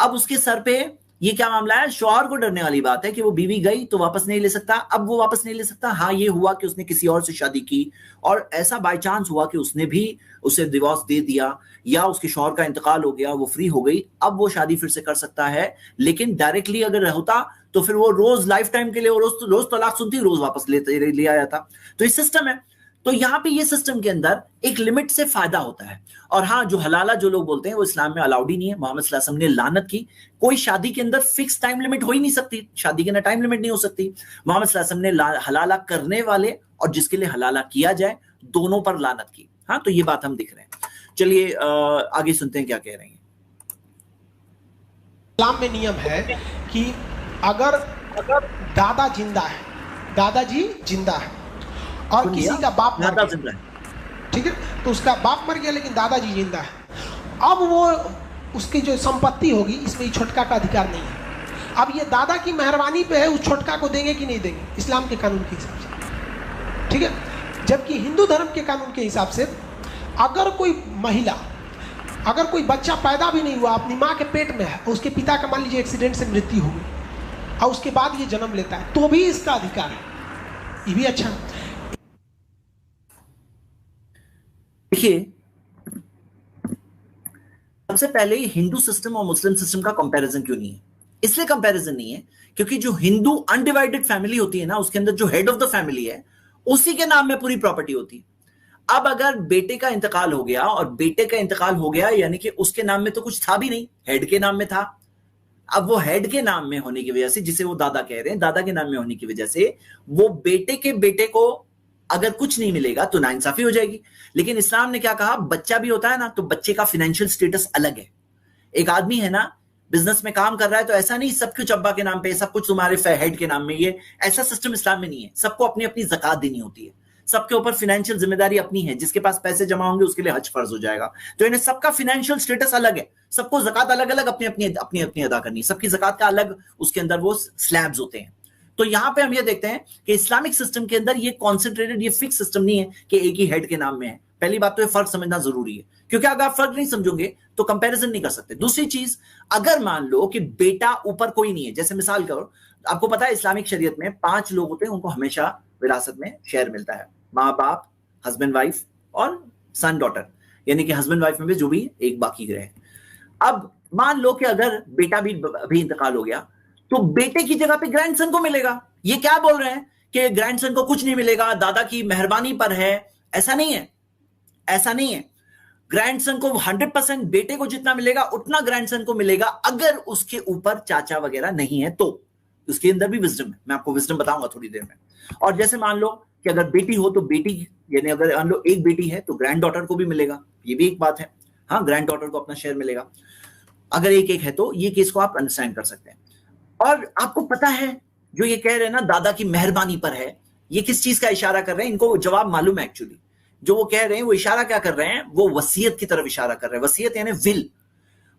अब उसके सर पे ये क्या मामला है, शौहर को डरने वाली बात है कि वो बीवी गई तो वापस नहीं ले सकता, अब वो वापस नहीं ले सकता। हाँ ये हुआ कि उसने किसी और से शादी की और ऐसा बाय चांस हुआ कि उसने भी उसे डिवोर्स दे दिया या उसके शौहर का इंतकाल हो गया, वो फ्री हो गई, अब वो शादी फिर से कर सकता है। लेकिन डायरेक्टली अगर होता तो फिर वो रोज लाइफ टाइम के लिए वो रोज तलाक सुनती, रोज वापस ले आया था। तो ये सिस्टम है। तो यहां पे ये सिस्टम के अंदर एक लिमिट से फायदा होता है। और हाँ, जो हलाला जो लोग बोलते हैं वो इस्लाम में अलाउड ही नहीं है। मोहम्मद सल्लल्लाहु अलैहि वसल्लम ने लानत की। कोई शादी के अंदर फिक्स टाइम लिमिट हो ही नहीं सकती, शादी के अंदर टाइम लिमिट नहीं हो सकती। मोहम्मद सल्लल्लाहु अलैहि वसल्लम ने हलाला करने वाले और जिसके लिए हलाला किया जाए दोनों पर लानत की। हाँ, तो ये बात हम दिख रहे हैं। चलिए आगे सुनते हैं क्या कह रहे हैं। इस्लाम में नियम है कि अगर दादा जिंदा है, दादाजी जिंदा है और किसी का बाप मर गया, ठीक है, तो उसका बाप मर गया लेकिन दादाजी जिंदा है, अब वो उसकी जो संपत्ति होगी इसमें छोटका का अधिकार नहीं है। अब ये दादा की मेहरबानी पे है, उस छोटका को देंगे कि नहीं देंगे इस्लाम के कानून के हिसाब से, ठीक है। जबकि हिंदू धर्म के कानून के हिसाब से अगर कोई महिला, अगर कोई बच्चा पैदा भी नहीं हुआ, अपनी माँ के पेट में है, उसके पिता का मान लीजिए एक्सीडेंट से मृत्यु हो गई और उसके बाद ये जन्म लेता है, तो भी इसका अधिकार है। ये भी अच्छा है। देखिए, सबसे पहले हिंदू सिस्टम और मुस्लिम सिस्टम का कंपैरिजन क्यों नहीं है? इसलिए कंपैरिजन नहीं है क्योंकि जो हिंदू अनडिवाइडेड फैमिली होती है ना, उसके अंदर जो हेड ऑफ द फैमिली है उसी के नाम में पूरी प्रॉपर्टी होती है। अब अगर बेटे का इंतकाल हो गया, और बेटे का इंतकाल हो गया यानी कि उसके नाम में तो कुछ था भी नहीं, हेड के नाम में था। अब वो हेड के नाम में होने की वजह से, जिसे वो दादा कह रहे हैं, दादा के नाम में होने की वजह से वो बेटे के बेटे को अगर कुछ नहीं मिलेगा तो नाइंसाफी हो जाएगी। लेकिन इस्लाम ने क्या कहा, बच्चा भी होता है ना तो बच्चे का फाइनेंशियल स्टेटस अलग है। एक आदमी है ना, बिजनेस में काम कर रहा है तो ऐसा नहीं सब कुछ अब्बा के नाम पे, सब कुछ तुम्हारे हेड के नाम में, ये ऐसा सिस्टम इस्लाम में नहीं है। सबको अपनी अपनी ज़कात देनी होती है, सबके ऊपर फाइनेंशियल जिम्मेदारी अपनी है। जिसके पास पैसे जमा होंगे उसके लिए हज फर्ज हो जाएगा। तो इन्हें सबका फाइनेंशियल स्टेटस अलग है, सबको ज़कात अलग अलग अपनी अपनी अदा करनी है। सबकी ज़कात का अलग उसके अंदर वो स्लैब्स होते हैं। तो यहां पे हम ये देखते हैं कि इस्लामिक सिस्टम के अंदर ये कॉन्सेंट्रेटेड, ये फिक्स सिस्टम नहीं है कि एक ही हेड के नाम में है। पहली बात तो ये फर्क समझना जरूरी है, क्योंकि अगर आप फर्क नहीं समझोगे तो कंपैरिजन नहीं कर सकते। दूसरी चीज, अगर मान लो कि बेटा ऊपर कोई नहीं है, जैसे मिसाल करो, आपको पता है इस्लामिक शरीयत में 5 लोग होते हैं, उनको हमेशा विरासत में शेयर मिलता है। माँ बाप, हस्बैंड वाइफ और सन डॉटर, यानी कि हस्बैंड वाइफ में भी जो भी एक बाकी रहे। अब मान लो कि अगर बेटा भी अभी इंतकाल हो गया तो बेटे की जगह पे ग्रैंडसन को मिलेगा। ये क्या बोल रहे हैं कि ग्रैंडसन को कुछ नहीं मिलेगा, दादा की मेहरबानी पर है? ऐसा नहीं है, ऐसा नहीं है। ग्रैंडसन को 100% बेटे को जितना मिलेगा उतना ग्रैंडसन को मिलेगा, अगर उसके ऊपर चाचा वगैरह नहीं है तो। उसके अंदर भी विजडम है, मैं आपको विजडम बताऊंगा थोड़ी देर में। और जैसे मान लो कि अगर बेटी हो तो बेटी, यानी अगर मान लो एक बेटी है तो ग्रैंड डॉटर को भी मिलेगा, ये भी एक बात है। हाँ, ग्रैंड डॉटर को अपना शेयर मिलेगा। अगर एक एक है तो ये केस को आप अंडरस्टैंड कर सकते हैं। और आपको पता है जो ये कह रहे हैं ना दादा की मेहरबानी पर है, ये किस चीज का इशारा कर रहे हैं? इनको जवाब मालूम है। एक्चुअली जो वो कह रहे हैं वो इशारा क्या कर रहे हैं, वो वसीयत की तरफ इशारा कर रहे हैं। वसीयत यानी विल।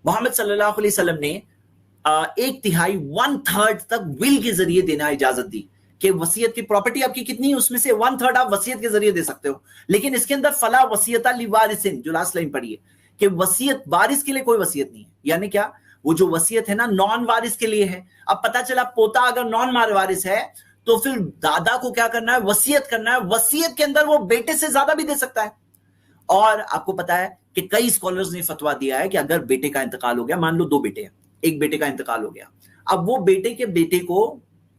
मोहम्मद सल्लल्लाहु अलैहि वसल्लम ने 1/3 1/3 तक विल के जरिए देना इजाजत दी कि वसीयत की प्रॉपर्टी आपकी कितनी है उसमें से 1/3 आप वसीयत के जरिए दे सकते हो। लेकिन इसके अंदर फला वसीयता लिवारिसिन, जो लास्ट लाइन पढ़ी है कि वसीयत वारिस के लिए कोई वसीयत नहीं है। यानी क्या, वो जो वसीयत है ना नॉन वारिस के लिए है। अब पता चला पोता अगर नॉन वारिस है तो फिर दादा को क्या करना है, वसीयत करना है। वसीयत के अंदर वो बेटे से ज्यादा भी दे सकता है। और आपको पता है कि कई स्कॉलर्स ने फतवा दिया है कि अगर बेटे का इंतकाल हो गया, मान लो 2 बेटे हैं, एक बेटे का इंतकाल हो गया, अब वो बेटे के बेटे को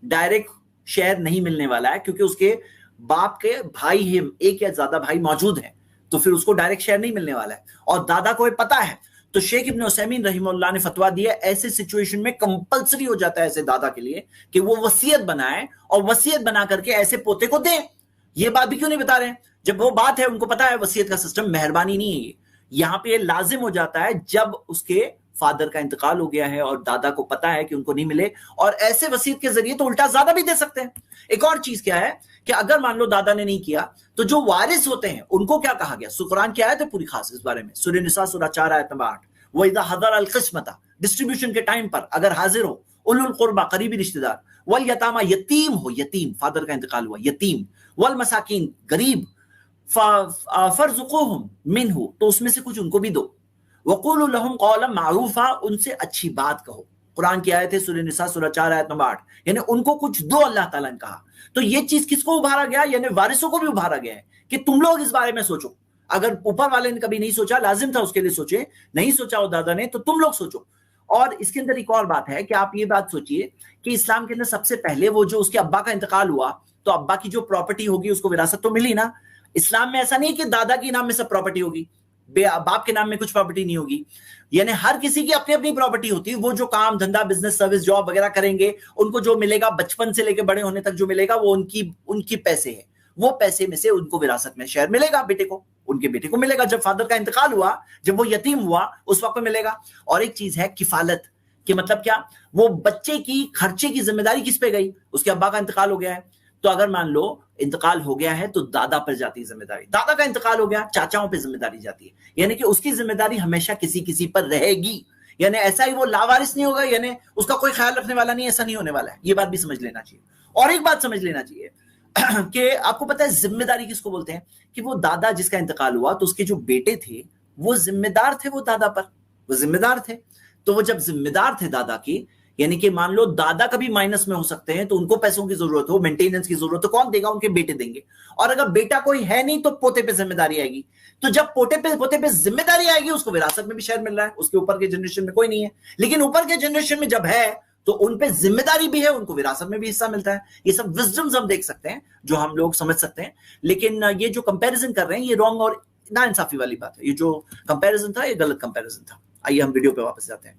डायरेक्ट शेयर नहीं मिलने वाला है क्योंकि उसके बाप के भाई है, एक या ज्यादा भाई मौजूद है, तो फिर उसको डायरेक्ट शेयर नहीं मिलने वाला है। और दादा को पता है तो शेख इब्न उसैमीन रहिमहुल्लाह ने फतवा दिया ऐसे सिचुएशन में कंपलसरी हो जाता है ऐसे दादा के लिए कि वो वसीयत बनाए और वसीयत बना करके ऐसे पोते को दे। ये बात भी क्यों नहीं बता रहे हैं? जब वो बात है, उनको पता है वसीयत का सिस्टम मेहरबानी नहीं है। यहां पे लाजिम हो जाता है जब उसके फादर का इंतकाल हो गया है और दादा को पता है कि उनको नहीं मिले, और ऐसे वसीयत के जरिए तो उल्टा ज्यादा भी दे सकते हैं। एक और चीज क्या है कि अगर मान लो दादा ने नहीं किया तो जो वारिस होते हैं उनको क्या कहा गया? कुरान की आयत है पूरी खास इस बारे में, सूरह निसा सूरह 4 आयत नंबर 8, वो इज़ा हज़र अल क़िस्मता, डिस्ट्रीब्यूशन के टाइम पर अगर हाजिर हो, उलुल कुर्बा करीबी रिश्तेदार, वल यतामा यतीम हो, यतीम फादर का इंतकाल हुआ, यतीम, वल मसाकीन गरीब, फर्जुकुहुम मिनहु, तो उसमें से कुछ उनको भी दो, वक़ूलु लहुम क़ौलन मारूफा, उनसे अच्छी बात कहो। कुरान की आयत है सूरह निसा सूरह 4 आयत नंबर 8, यानी उनको कुछ दो, अल्लाह ताला ने कहा। तो ये चीज किसको उभारा गया? यानी वारिसों को भी उभारा गया है कि तुम लोग इस बारे में सोचो। अगर ऊपर वाले ने कभी नहीं सोचा, लाजिम था उसके लिए सोचे, नहीं सोचा वो दादा ने, तो तुम लोग सोचो। और इसके अंदर एक और बात है कि आप ये बात सोचिए कि इस्लाम के अंदर सबसे पहले वो जो उसके अब्बा का इंतकाल हुआ, तो अब्बा की जो प्रॉपर्टी होगी उसको विरासत तो मिली ना। इस्लाम में ऐसा नहीं कि दादा के नाम में सब प्रॉपर्टी होगी, बाप के नाम में कुछ प्रॉपर्टी नहीं होगी। यानी हर किसी की अपनी अपनी प्रॉपर्टी होती है। वो जो काम धंधा बिजनेस सर्विस जॉब वगैरह करेंगे, उनको जो मिलेगा बचपन से लेकर बड़े होने तक जो मिलेगा वो उनकी पैसे है। वो पैसे में से उनको विरासत में शेयर मिलेगा, बेटे को, उनके बेटे को मिलेगा। जब फादर का इंतकाल हुआ, जब वो यतीम हुआ, उस वक्त मिलेगा। और एक चीज है किफालत, कि मतलब क्या, वो बच्चे की खर्चे की जिम्मेदारी किस पे गई? उसके अब्बा का इंतकाल हो गया है, तो अगर मान लो इंतकाल हो गया है तो दादा पर जाती है जिम्मेदारी। दादा का इंतकाल हो गया, चाचाओं पे जिम्मेदारी जाती है, यानी कि उसकी जिम्मेदारी हमेशा किसी किसी पर रहेगी। यानी ऐसा ही वो लावारिस नहीं होगा, यानी उसका कोई ख्याल रखने वाला नहीं, ऐसा नहीं होने वाला है। ये बात भी समझ लेना चाहिए। और एक बात समझ लेना चाहिए कि आपको पता है जिम्मेदारी किसको बोलते हैं? कि वो दादा जिसका इंतकाल हुआ तो उसके जो बेटे थे वो जिम्मेदार थे, वो दादा पर वो जिम्मेदार थे। तो वो जब जिम्मेदार थे दादा की, यानी कि मान लो दादा कभी माइनस में हो सकते हैं, तो उनको पैसों की जरूरत हो, मेंटेनेंस की जरूरत हो, कौन देगा? उनके बेटे देंगे। और अगर बेटा कोई है नहीं तो पोते पे जिम्मेदारी आएगी। तो जब पोते पे जिम्मेदारी आएगी, उसको विरासत में भी शेयर मिल रहा है, उसके ऊपर के जनरेशन में कोई नहीं है। लेकिन ऊपर के जनरेशन में जब है तो उन पे जिम्मेदारी भी है, उनको विरासत में भी हिस्सा मिलता है। ये सब विजडम्स हम देख सकते हैं, जो हम लोग समझ सकते हैं। लेकिन ये जो कंपैरिजन कर रहे हैं ये रॉन्ग और नाइंसाफी वाली बात है। ये जो कंपैरिजन था ये गलत कंपैरिजन था। आइए हम वीडियो पे वापस जाते हैं।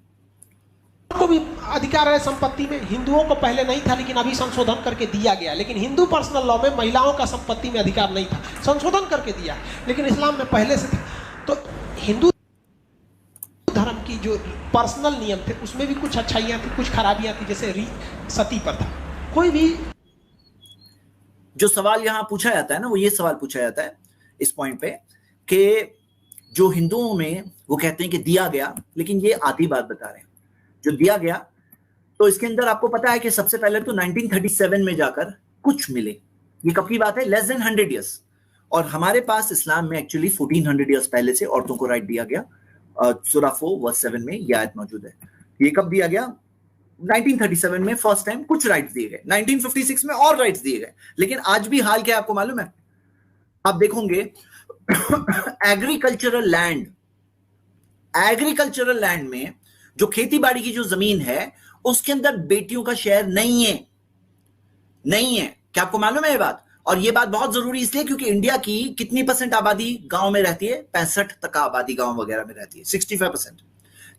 को भी अधिकार है संपत्ति में। हिंदुओं को पहले नहीं था, लेकिन अभी संशोधन करके दिया गया। लेकिन हिंदू पर्सनल लॉ में महिलाओं का संपत्ति में अधिकार नहीं था, संशोधन करके दिया। लेकिन इस्लाम में पहले से था। तो हिंदू धर्म की जो पर्सनल नियम थे उसमें भी कुछ अच्छाइयां थी, कुछ खराबियां थी। जैसे सती प्रथा, कोई भी जो सवाल यहां पूछा जाता है ना, वो ये सवाल पूछा जाता है इस पॉइंट पे कि जो हिंदुओं में वो कहते हैं कि दिया गया, लेकिन ये आधी बात बता रहे हैं जो दिया गया। तो इसके अंदर आपको पता है कि सबसे पहले तो 1937 में जाकर कुछ मिले। ये कब की बात है? Less than 100 years. और हमारे पास इस्लाम में एक्चुअली 1400 ईयर्स पहले से औरतों को राइट दिया गया। सूरा 4 वर्स 7 में यह आयत मौजूद है। ये कब दिया गया? 1937 में फर्स्ट टाइम कुछ राइट्स दिए गए, 1956 में और राइट्स दिए गए। लेकिन आज भी हाल क्या है आपको मालूम है? आप देखोगे एग्रीकल्चरल लैंड में जो खेती बाड़ी की जो जमीन है उसके अंदर बेटियों का शेयर नहीं है। क्या आपको मालूम है ये बात? और ये बात बहुत जरूरी इसलिए क्योंकि इंडिया की कितनी % आबादी गांव में रहती है? 65% आबादी गांव वगैरह में रहती है, 65%।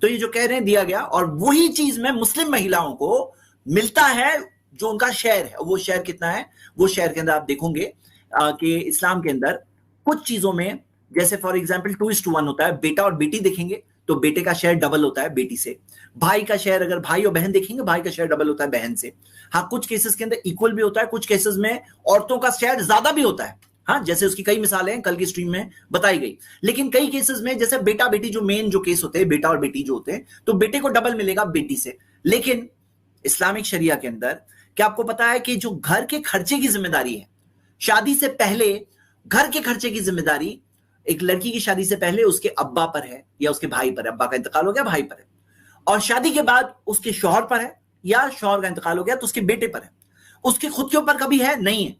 तो ये जो कह रहे हैं दिया गया, और वही चीज में मुस्लिम महिलाओं को मिलता है जो उनका शेयर है। वो शेयर कितना है? वो शेयर के अंदर आप देखोगे कि इस्लाम के अंदर कुछ चीजों में, जैसे फॉर एग्जाम्पल 2:1 होता है। बेटा और बेटी देखेंगे तो बेटे का शेयर डबल होता है बेटी से। भाई का शेयर, अगर भाई और बहन देखेंगे, भाई का शेयर डबल होता है बहन से। हाँ, कुछ केसेस के अंदर इक्वल भी होता है, कुछ केसेस में औरतों का शेयर ज्यादा भी होता है। हाँ, जैसे उसकी कई मिसालें कल की स्ट्रीम में बताई गई। लेकिन कई केसेस में जैसे बेटा बेटी जो मेन जो केस होते हैं, बेटा और बेटी जो होते हैं, तो बेटे को डबल मिलेगा बेटी से। लेकिन इस्लामिक शरिया के अंदर क्या आपको पता है कि जो घर के खर्चे की जिम्मेदारी है, शादी से पहले घर के खर्चे की जिम्मेदारी एक लड़की की शादी से पहले उसके अब्बा पर है या उसके भाई पर है। अब्बा का इंतकाल हो गया, भाई पर है। और शादी के बाद उसके शौहर पर है या शौहर का इंतकाल हो गया तो उसके बेटे पर है। उसके खुद के ऊपर कभी है नहीं है।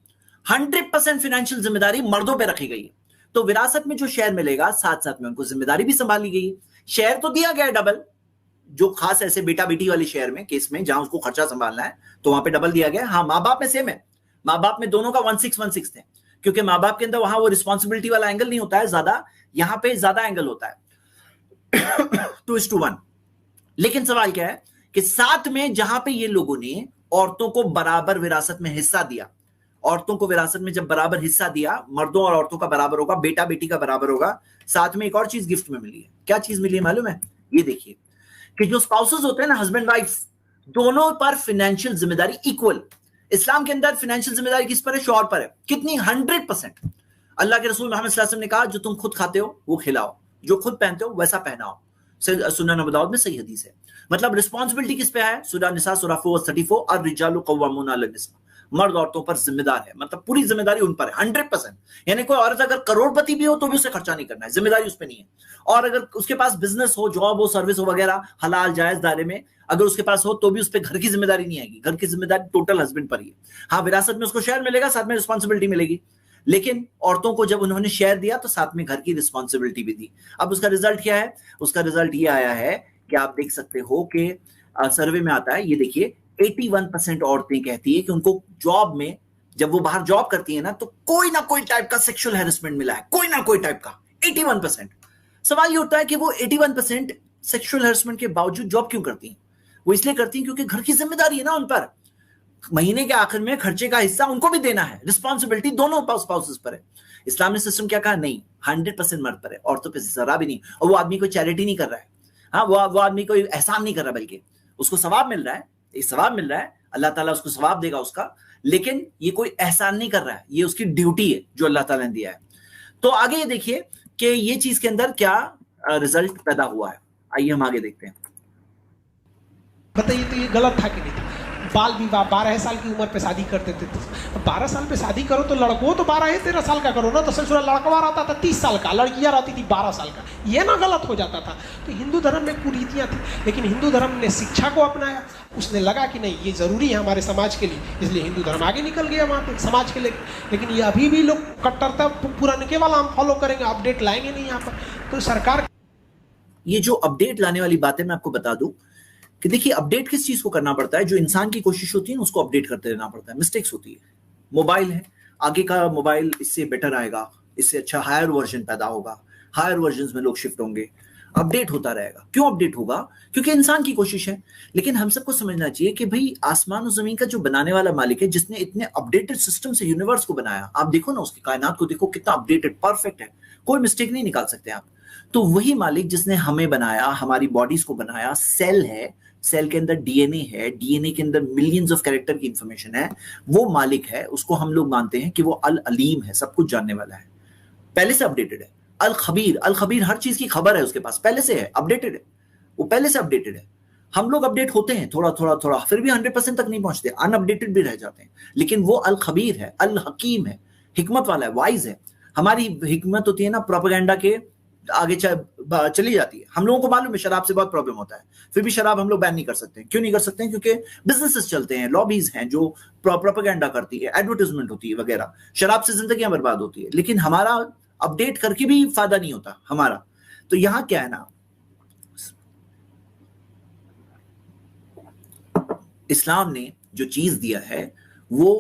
100% फाइनेंशियल जिम्मेदारी मर्दों पे रखी गई है। तो विरासत में जो शेयर मिलेगा, साथ साथ में उनको जिम्मेदारी भी संभाली गई है। शेयर तो दिया गया है डबल, जो खास ऐसे बेटा बेटी वाली शेयर में केस में जहां उसको खर्चा संभालना है तो वहां पे डबल दिया गया। हाँ, माँ बाप में सेम है। माँ बाप में दोनों का 1/6 थे, क्योंकि माँ बाप के अंदर वहां वो रिस्पॉन्सिबिलिटी वाला एंगल नहीं होता है ज्यादा, यहां पे ज्यादा एंगल होता है। 2:1। लेकिन सवाल क्या है कि साथ में जहां पे ये लोगों ने औरतों को बराबर विरासत में हिस्सा दिया, औरतों को विरासत में जब बराबर हिस्सा दिया, मर्दों और औरतों का बराबर होगा, बेटा बेटी का बराबर होगा, साथ में एक और चीज गिफ्ट में मिली है। क्या चीज मिली है मालूम है? ये देखिए कि जो स्पाउसेस होते हैं ना, हस्बैंड वाइफ, दोनों पर फाइनेंशियल जिम्मेदारी इक्वल। इस्लाम के अंदर फाइनेंशियल जिम्मेदारी किस पर है? शौहर पर है। कितनी? 100%। अल्लाह के रसूल मोहम्मद सल्लल्लाहु अलैहि वसल्लम ने कहा, जो तुम खुद खाते हो वो खिलाओ, जो खुद पहनते हो वैसा पहनाओ। सुनन अबू दाऊद में सही हदीस है। मतलब रिस्पॉन्सिबिलिटी किस पे है? सूरह निसा सूरह 4:34, अर्रिजालु कव्वामूना अलन्निसा, मर्द औरतों पर जिम्मेदार है, मतलब पूरी जिम्मेदारी उन पर है 100%। यानी कोई औरत अगर करोड़पति भी हो तो भी उसे खर्चा नहीं करना है, जिम्मेदारी उस पर नहीं है। और अगर उसके पास बिजनेस हो, जॉब हो, सर्विस हो वगैरह, हलाल जायज दायरे में अगर उसके पास हो तो भी उस पर घर की जिम्मेदारी नहीं आएगी। घर की जिम्मेदारी टोटल हस्बैंड पर ही है। हाँ, विरासत में उसको शेयर मिलेगा, साथ में रिस्पॉन्सिबिलिटी मिलेगी। लेकिन औरतों को जब उन्होंने शेयर दिया तो साथ में घर की रिस्पॉन्सिबिलिटी भी दी। अब उसका रिजल्ट क्या है? उसका रिजल्ट ये आया है कि आप देख सकते हो कि सर्वे में आता है, ये देखिए 81% औरतें कहती है कि उनको जॉब में, जब वो बाहर जॉब करती है ना, तो कोई ना कोई टाइप का सेक्सुअल हैरेसमेंट मिला है, कोई ना कोई टाइप का। 81%। सवाल ये उठता है कि वो 81% सेक्सुअल हैरेसमेंट के बावजूद जॉब क्यों करती हैं? वो इसलिए करती हैं क्योंकि घर की जिम्मेदारी है ना उन पर। महीने के आखिर में खर्चे का हिस्सा उनको भी देना है, रिस्पॉन्सिबिलिटी दोनों स्पाउसेस पर है। इस्लाम ने सिस्टम क्या कहा? नहीं, 100% मर्द पर है, औरतों पर जरा भी नहीं। और वो आदमी कोई चैरिटी नहीं कर रहा है, हाँ, वो आदमी कोई एहसान नहीं कर रहा, बल्कि उसको सवाब मिल रहा है, सवाब मिल रहा है, अल्लाह ताला उसको सवाब देगा उसका। लेकिन ये कोई एहसान नहीं कर रहा है, ये उसकी ड्यूटी है जो अल्लाह ताला ने दिया है। तो आगे ये देखिए कि ये चीज के अंदर क्या रिजल्ट पैदा हुआ है। आइए हम आगे देखते हैं। बताइए तो ये गलत था कि नहीं था? बाल विवाह 12 साल की उम्र पे शादी कर देते थे। 12 साल पे शादी करो तो लड़कों तो 12-13 साल का करो ना, तो ससुरा लड़कवा रहता था 30 साल का, लड़कियां रहती थी 12 साल का, ये ना गलत हो जाता था। तो हिंदू धर्म में कुरीतियाँ थी, लेकिन हिंदू धर्म ने शिक्षा को अपनाया। उसने लगा कि नहीं, ये ज़रूरी है हमारे समाज के लिए, इसलिए हिंदू धर्म आगे निकल गया वहाँ पे समाज के लिए। लेकिन ये अभी भी लोग कट्टरता पुराने वाला हम फॉलो करेंगे, अपडेट लाएंगे नहीं यहाँ पर। तो सरकार, ये जो अपडेट लाने वाली बातें मैं आपको बता दूं कि देखिए, अपडेट किस चीज को करना पड़ता है? जो इंसान की कोशिश होती है उसको अपडेट करते रहना पड़ता है। मिस्टेक्स होती है। मोबाइल है, आगे का मोबाइल इससे बेटर आएगा, इससे अच्छा हायर वर्जन पैदा होगा, हायर वर्जन में लोग शिफ्ट होंगे, अपडेट होता रहेगा। क्यों अपडेट होगा? क्योंकि इंसान की कोशिश है। लेकिन हम सबको समझना चाहिए कि भाई, आसमान और जमीन का जो बनाने वाला मालिक है, जिसने इतने अपडेटेड सिस्टम से यूनिवर्स को बनाया, आप देखो ना, उसकी कायनात को देखो, कितना अपडेटेड, परफेक्ट है, कोई मिस्टेक नहीं निकाल सकते आप। तो वही मालिक जिसने हमें बनाया, हमारी बॉडीज को बनाया, सेल है, सेल के अंदर डीएनए है, डीएनए के अंदर मिलियंस ऑफ कैरेक्टर की इंफॉर्मेशन है, वो मालिक है। उसको हम लोग मानते हैं कि वो अल अलीम है, सब कुछ जानने वाला है, पहले से अपडेटेड है। अल खबीर, अल खबीर, हर चीज की खबर है उसके पास, पहले से है, अपडेटेड है, वो पहले से अपडेटेड है। हम लोग अपडेट होते हैं थोड़ा थोड़ा थोड़ा, फिर भी 100% तक नहीं पहुंचते, अनअपडेटेड भी रह जाते हैं। लेकिन वो अल खबीर है, अल हकीम है, हिकमत वाला है, वाइज है। हमारी हिकमत होती है ना, प्रोपेगेंडा के आगे चली जाती है। हम लोगों को मालूम है शराब से बहुत प्रॉब्लम होता है, फिर भी शराब हम लोग बैन नहीं कर सकते। क्यों नहीं कर सकते? क्योंकि बिजनेसेस चलते हैं, लॉबीज हैं जो प्रोपेगेंडा करती है, एडवर्टाइजमेंट होती है वगैरह। शराब से जिंदगियां बर्बाद होती है, लेकिन हमारा अपडेट करके भी फायदा नहीं होता हमारा। तो यहां क्या है ना, इस्लाम ने जो चीज दिया है वो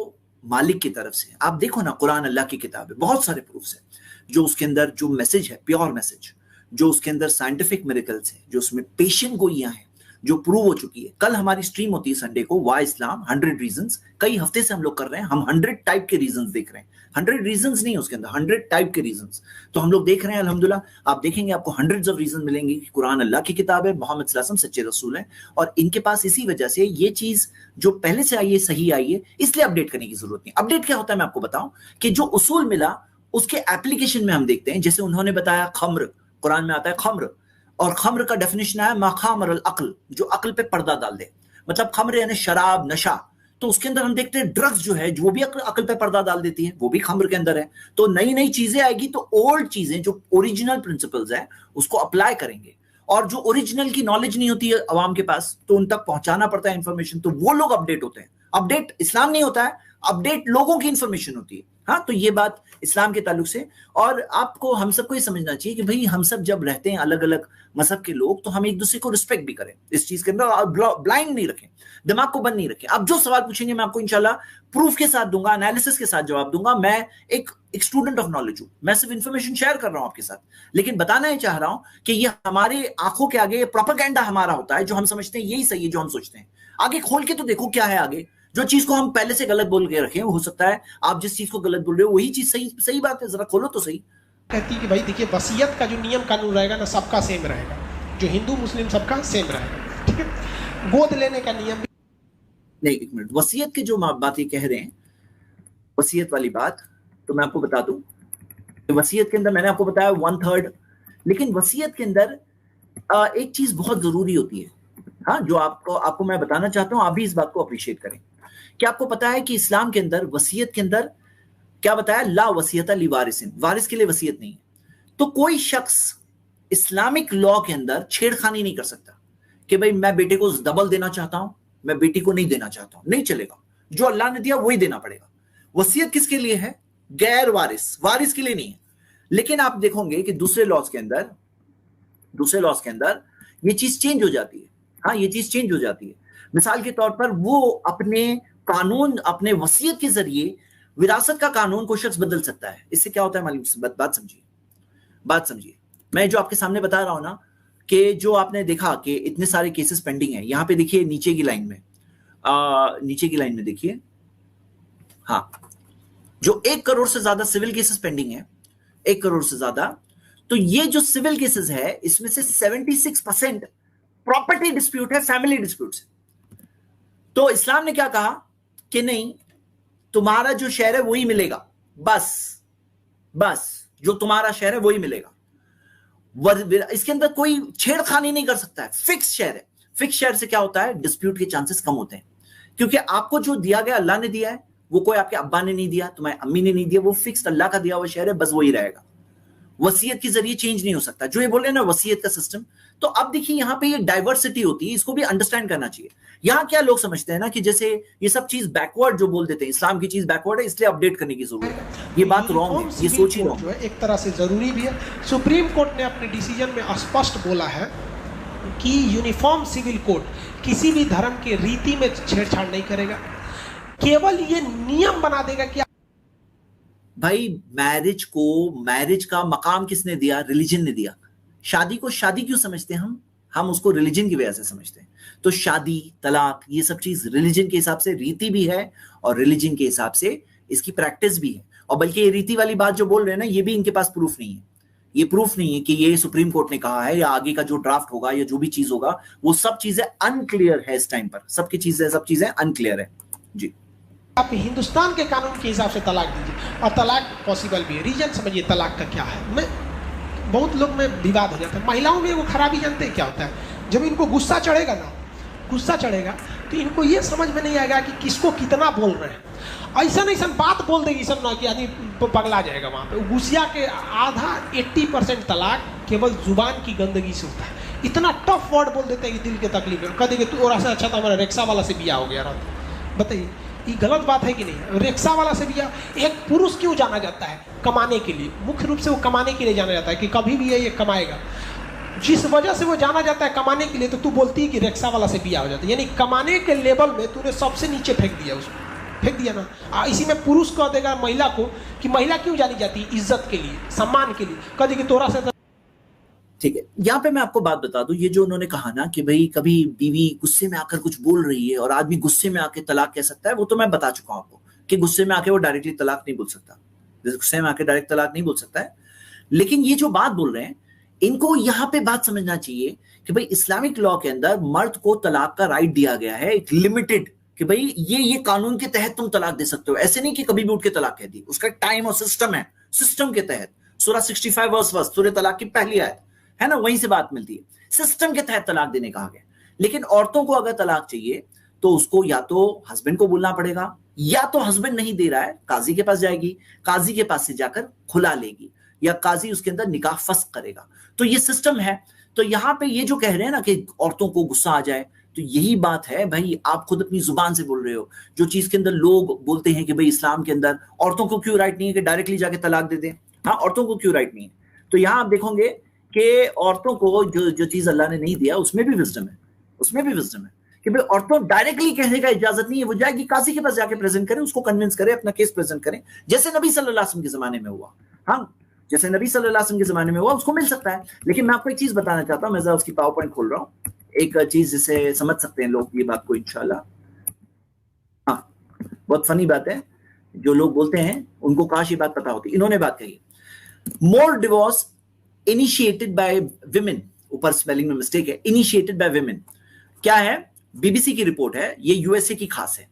मालिक की तरफ से। आप देखो ना, कुरान अल्लाह की किताब है, बहुत सारे प्रूफ्स हैं, जो उसके अंदर जो मैसेज है, प्योर मैसेज, जो उसके अंदर साइंटिफिक मिरेकल्स है, जो उसमें पेशेंट गोइयां हैं, जो प्रूव हो चुकी है। कल हमारी स्ट्रीम होती है संडे को, वाई इस्लाम 100 रीजंस, कई हफ्ते से हम लोग कर रहे हैं। हम 100 टाइप के रीजंस देख रहे हैं, 100 रीजंस नहीं, उसके अंदर 100 टाइप के रीजंस। तो हम लोग देख रहे हैं अल्हम्दुलिल्लाह। आप देखेंगे आपको हंड्रेड्स ऑफ रीजन मिलेंगे कि कुरान अल्लाह की किताब है, मोहम्मद सल्लल्लाहु अलैहि वसल्लम सच्चे रसूल हैं, और इनके पास इसी वजह से ये चीज जो पहले से आई है, सही आई है, इसलिए अपडेट करने की जरूरत नहीं। अपडेट क्या होता है मैं आपको बताऊं कि जो उसूल मिला उसके एप्लीकेशन में हम देखते हैं। जैसे उन्होंने बताया खम्र, कुरान में आता है खम्र, और खम्र का डेफिनेशन है माखामर अल अक्ल, जो अक्ल पे पर्दा डाल दे, मतलब खम्र यानी शराब, नशा। तो उसके अंदर हम देखते हैं ड्रग्स जो है, जो भी अक्ल पे पर्दा डाल देती है, वो भी खम्र के अंदर है। तो नई नई चीजें आएगी तो ओल्ड चीजें जो ओरिजिनल प्रिंसिपल्स है उसको अप्लाई करेंगे, और जो ओरिजिनल की नॉलेज नहीं होती है अवाम के पास, तो उन तक पहुंचाना पड़ता है इंफॉर्मेशन, तो वो लोग अपडेट होते हैं। अपडेट इस्लाम नहीं होता है, अपडेट लोगों की इंफॉर्मेशन होती है। हाँ, तो ये बात इस्लाम के ताल्लुक से। और आपको हम सबको ये समझना चाहिए कि भाई हम सब जब रहते हैं अलग अलग मजहब के लोग, तो हम एक दूसरे को रिस्पेक्ट भी करें इस चीज के अंदर, ब्लाइंड नहीं रखें, दिमाग को बंद नहीं रखें। आप जो सवाल पूछेंगे मैं आपको इंशाल्लाह प्रूफ के साथ दूंगा, एनालिसिस के साथ जवाब दूंगा। मैं एक स्टूडेंट ऑफ नॉलेज हूं, मैं सिर्फ इंफॉर्मेशन शेयर कर रहा हूं आपके साथ, लेकिन बताना ही चाह रहा हूं कि ये हमारे आंखों के आगे प्रोपेगेंडा हमारा होता है, जो हम समझते हैं यही सही है, जो हम सोचते हैं। आगे खोल के तो देखो क्या है आगे। जो चीज को हम पहले से गलत बोल के रखे हैं, हो सकता है आप जिस चीज को गलत बोल रहे हो वही चीज सही बात है, जरा खोलो तो सही। कहती कि भाई देखिए, वसीयत का जो नियम कानून रहेगा ना, सबका सेम रहेगा, जो हिंदू मुस्लिम सबका सेम रहेगा, ठीक है। गोद लेने का नियम भी नहीं, एक मिनट, वसीयत के जो बात ये कह रहे हैं, वसीयत वाली बात, तो मैं आपको बता दूं, वसीयत के अंदर मैंने आपको बताया 1/3, लेकिन वसीयत के अंदर एक चीज बहुत जरूरी होती है, हाँ, जो आपको मैं बताना चाहता हूं, आप भी इस बात को अप्रिशिएट करें। क्या आपको पता है कि इस्लाम के अंदर वसीयत के अंदर क्या बताया? ला वसीयता ली वारिसिन, वारिस के लिए वसीयत नहीं है। तो कोई शख्स इस्लामिक लॉ के अंदर छेड़खानी नहीं कर सकता कि भाई मैं बेटे को डबल देना चाहता हूं, मैं बेटी को नहीं देना चाहता हूं, नहीं चलेगा। जो अल्लाह ने दिया वही देना पड़ेगा। वसीयत किसके लिए है? गैर वारिस, वारिस के लिए नहीं है। लेकिन आप देखोगे कि दूसरे लॉज के अंदर ये चीज चेंज हो जाती है। हाँ, ये चीज चेंज हो जाती है। मिसाल के तौर पर वो अपने कानून, अपने वसीयत के जरिए विरासत का कानून को शख्स बदल सकता है। इससे क्या होता है मालूम? बात समझिए। मैं जो आपके सामने बता रहा हूं ना, कि जो आपने देखा कि इतने सारे केसेस पेंडिंग है, यहां पे देखिए नीचे की लाइन में देखिए, हाँ, जो 1 करोड़ से ज्यादा सिविल केसेस पेंडिंग है, 1 करोड़ से ज्यादा। तो ये जो सिविल केसेस है, इसमें से 76% प्रॉपर्टी डिस्प्यूट है, फैमिली डिस्प्यूट है। तो इस्लाम ने क्या कहा कि नहीं, तुम्हारा जो शेयर है वही मिलेगा, बस जो तुम्हारा शेयर है वही मिलेगा। इसके अंदर कोई छेड़खानी नहीं कर सकता है। फिक्स शेयर है। फिक्स शेयर से क्या होता है? डिस्प्यूट के चांसेस कम होते हैं, क्योंकि आपको जो दिया गया अल्लाह ने दिया है, वो कोई आपके अब्बा ने नहीं दिया, तुम्हारी अम्मी ने नहीं दिया, वो फिक्स अल्लाह का दिया हुआ शेयर है, बस वही रहेगा। वसीयत के जरिए चेंज नहीं हो सकता, जो ये बोल रहे हैं ना वसीयत का सिस्टम। तो अब देखिए यहां पे ये डाइवर्सिटी होती है, इसको भी अंडरस्टैंड करना चाहिए। यहां क्या लोग समझते हैं ना कि जैसे ये सब चीज बैकवर्ड जो बोल देते हैं, इस्लाम की चीज बैकवर्ड है, इसलिए अपडेट करने की जरूरत है। ये बात रॉन्ग है, ये सोच ही रॉन्ग है। एक तरह से जरूरी भी है। सुप्रीम कोर्ट ने अपने डिसीजन में स्पष्ट बोला है कि यूनिफॉर्म सिविल कोड किसी भी धर्म के रीति में छेड़छाड़ नहीं करेगा, केवल ये नियम बना देगा कि भाई मैरिज का मकाम किसने दिया? रिलीजन ने दिया। शादी को शादी क्यों समझते हैं हम उसको रिलीजन की वजह से समझते हैं। तो शादी, तलाक, ये सब चीज रिलीजन के हिसाब से रीति भी है और रिलीजन के हिसाब से इसकी प्रैक्टिस भी है। और बल्कि ये रीति वाली बात जो बोल रहे हैं ना, ये भी इनके पास प्रूफ नहीं है। ये प्रूफ नहीं है कि ये सुप्रीम कोर्ट ने कहा है, या आगे का जो ड्राफ्ट होगा या जो भी चीज होगा, वो सब चीजें अनक्लियर है इस टाइम पर। सब चीजें अनक्लियर है जी। आप हिंदुस्तान के कानून के हिसाब से तलाक दीजिए, और तलाक पॉसिबल भी है। रीजन समझिए तलाक का क्या है। मैं बहुत लोग में विवाद हो जाता है। महिलाओं में वो खराबी जानते हैं क्या होता है? जब इनको गुस्सा चढ़ेगा तो इनको ये समझ में नहीं आएगा कि किसको कितना बोल रहे हैं। ऐसा बात बोल देगी सब ना कि आदमी पगला जाएगा वहाँ पे। गुस्सा के आधा 80% तलाक केवल जुबान की गंदगी से होता है। इतना टफ वर्ड बोल देते हैं कि दिल के तकलीफ है। कह देंगे तू और ऐसा अच्छा था हमारा रिक्शा वाला से बिया हो गया रहा। बताइए ये गलत बात है कि नहीं? रिक्शा वाला से भी एक पुरुष क्यों जाना जाता है? कमाने के लिए। मुख्य रूप से वो कमाने के लिए जाना जाता है कि कभी भी ये कमाएगा। जिस वजह से वो जाना जाता है कमाने के लिए, तो तू बोलती है कि रिक्शा वाला से बिया हो जाता है, यानी कमाने के लेवल में तूने सबसे नीचे फेंक दिया ना। इसी में पुरुष कह देगा महिला को कि महिला क्यों जानी जाती है? इज्जत के लिए, सम्मान के लिए। कह देगी तोरा से। ठीक है, यहां पे मैं आपको बात बता दूं, ये जो उन्होंने कहा ना कि भाई कभी बीवी गुस्से में आकर कुछ बोल रही है और आदमी गुस्से में आके तलाक कह सकता है, वो तो मैं बता चुका हूं आपको कि गुस्से में आके वो डायरेक्टली तलाक नहीं बोल सकता। गुस्से में आके डायरेक्ट तलाक नहीं बोल सकता है। लेकिन ये जो बात बोल रहे हैं, इनको यहां पे बात समझना चाहिए कि भाई इस्लामिक लॉ के अंदर मर्द को तलाक का राइट दिया गया है, एक लिमिटेड, कि भाई ये कानून के तहत तुम तलाक दे सकते हो। ऐसे नहीं कि कभी भी उठ के तलाक कह दी। उसका टाइम और सिस्टम है। सिस्टम के तहत सूरह 65 वर्स 1 सूरह तलाक की पहली आयत है ना, वहीं से बात मिलती है। सिस्टम के तहत तलाक देने कहा गया। लेकिन औरतों को अगर तलाक चाहिए तो उसको या तो हस्बैंड को बोलना पड़ेगा, या तो हस्बैंड नहीं दे रहा है, काजी के पास जाएगी, काजी के पास से जाकर खुला लेगी, या काजी उसके अंदर निकाह फस्ख करेगा। तो ये सिस्टम है। तो यहां पे ये जो कह रहे हैं ना कि औरतों को गुस्सा आ जाए तो यही बात है भाई, आप खुद अपनी जुबान से बोल रहे हो, जो चीज के अंदर लोग बोलते हैं कि भाई इस्लाम के अंदर औरतों को क्यों राइट नहीं है कि डायरेक्टली जाके तलाक दे दें, हाँ औरतों को क्यों राइट नहीं है, तो यहां आप देखोगे कि औरतों को जो चीज अल्लाह ने नहीं दिया उसमें भी विजडम है, उसमें भी विजडम है कि भाई औरतों डायरेक्टली कहने का इजाजत नहीं है, वो जाएगी काजी के पास जाके प्रेजेंट करें, उसको कन्विंस करें, अपना केस प्रेजेंट करें, जैसे नबी सल्लल्लाहु अलैहि वसल्लम के जमाने में हुआ, हाँ जैसे नबी सल्लल्लाहु अलैहि वसल्लम के जमाने में हुआ उसको मिल सकता है। लेकिन मैं आपको एक चीज बताना चाहता हूं, मैं जरा उसकी पावर पॉइंट खोल रहा हूं, एक चीज जिसे समझ सकते हैं लोग ये बात को इंशाल्लाह। हाँ बहुत फनी बात है, जो लोग बोलते हैं उनको काश ये बात पता होती। इन्होंने बात कही, मोर डिवोर्स इनिशिएटेड बाय विमेन, ऊपर स्पेलिंग में मिस्टेक है, इनिशिएटेड बाय विमेन। क्या है, बीबीसी की रिपोर्ट है, ये यूएसए की खास है,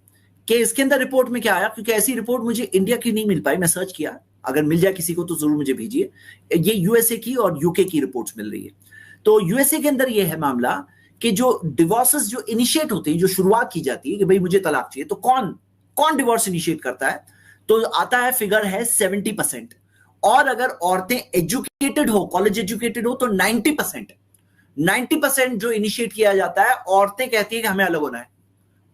कि इसके अंदर रिपोर्ट में क्या आया, क्योंकि ऐसी रिपोर्ट मुझे इंडिया की नहीं मिल पाई, मैं सर्च किया, अगर मिल जाए किसी को तो जरूर मुझे भेजिए। ये यूएसए की और यूके की रिपोर्ट्स मिल रही है। तो यूएसए के अंदर ये है मामला कि जो डिवोर्सेस जो इनिशिएट होते हैं, जो शुरुआत की जाती है कि भाई मुझे तलाक चाहिए, तो कौन डिवोर्स इनिशिएट करता है, तो आता है फिगर है 70%, और अगर औरतें एजुकेटेड हो, कॉलेज एजुकेटेड हो, तो 90% जो इनिशिएट किया जाता है, औरतें कहती है कि हमें अलग होना है,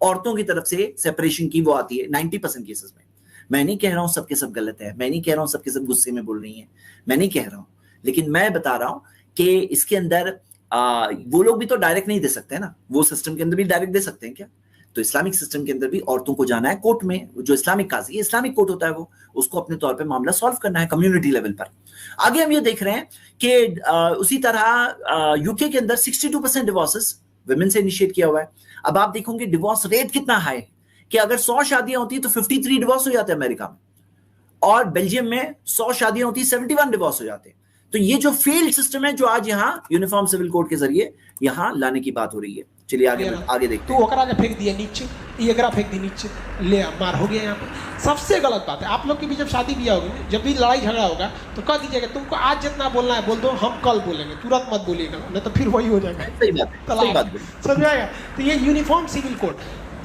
औरतों की तरफ से सेपरेशन की वो आती है 90% केसेस में। मैं नहीं कह रहा हूं सबके सब गलत है, मैं नहीं कह रहा हूं सबके सब गुस्से में बोल रही हैं, मैं नहीं कह रहा हूं, लेकिन मैं बता रहा हूं कि इसके अंदर वो लोग भी तो डायरेक्ट नहीं दे सकते ना, वो सिस्टम के अंदर भी डायरेक्ट दे सकते हैं क्या? तो इस्लामिक सिस्टम के अंदर भी औरतों को जाना है कोर्ट में, जो इस्लामिक काजी, इस्लामिक कोर्ट होता है, वो उसको अपने तौर पे मामला सॉल्व करना है कम्युनिटी लेवल पर। आगे हम ये देख रहे हैं कि उसी तरह यूके के अंदर 62% डिवोर्सेस विमेन से इनिशिएट किया हुआ है। अब आप देखोगे डिवोर्स रेट कितना हाई है कि अगर 100 शादियां होती है तो 53 डिवोर्स हो जाते हैं अमेरिका में, और बेल्जियम में 100 शादियां होती है 71 डिवोर्स हो जाते हैं। तो ये जो फेल्ड सिस्टम है, जो आज यहाँ यूनिफॉर्म सिविल कोड के जरिए यहाँ लाने की बात हो रही है। चलिए आगे देखते हैं। तो ओकरा के फेंक दिया नीचे, ये एकरा फेंक दी नीचे, ले मार हो गया यहाँ पे। सबसे गलत बात है, आप लोग की भी जब शादी ब्याह होगी, जब भी लड़ाई झगड़ा होगा, तो कह दीजिएगा तुमको आज जितना बोलना है बोल दो, हम कल बोलेंगे, तुरंत मत बोलिएगा, नहीं तो फिर वही हो जाएगा। सही बात है, सही बात है, समझ में आएगा? तो ये यूनिफॉर्म सिविल कोड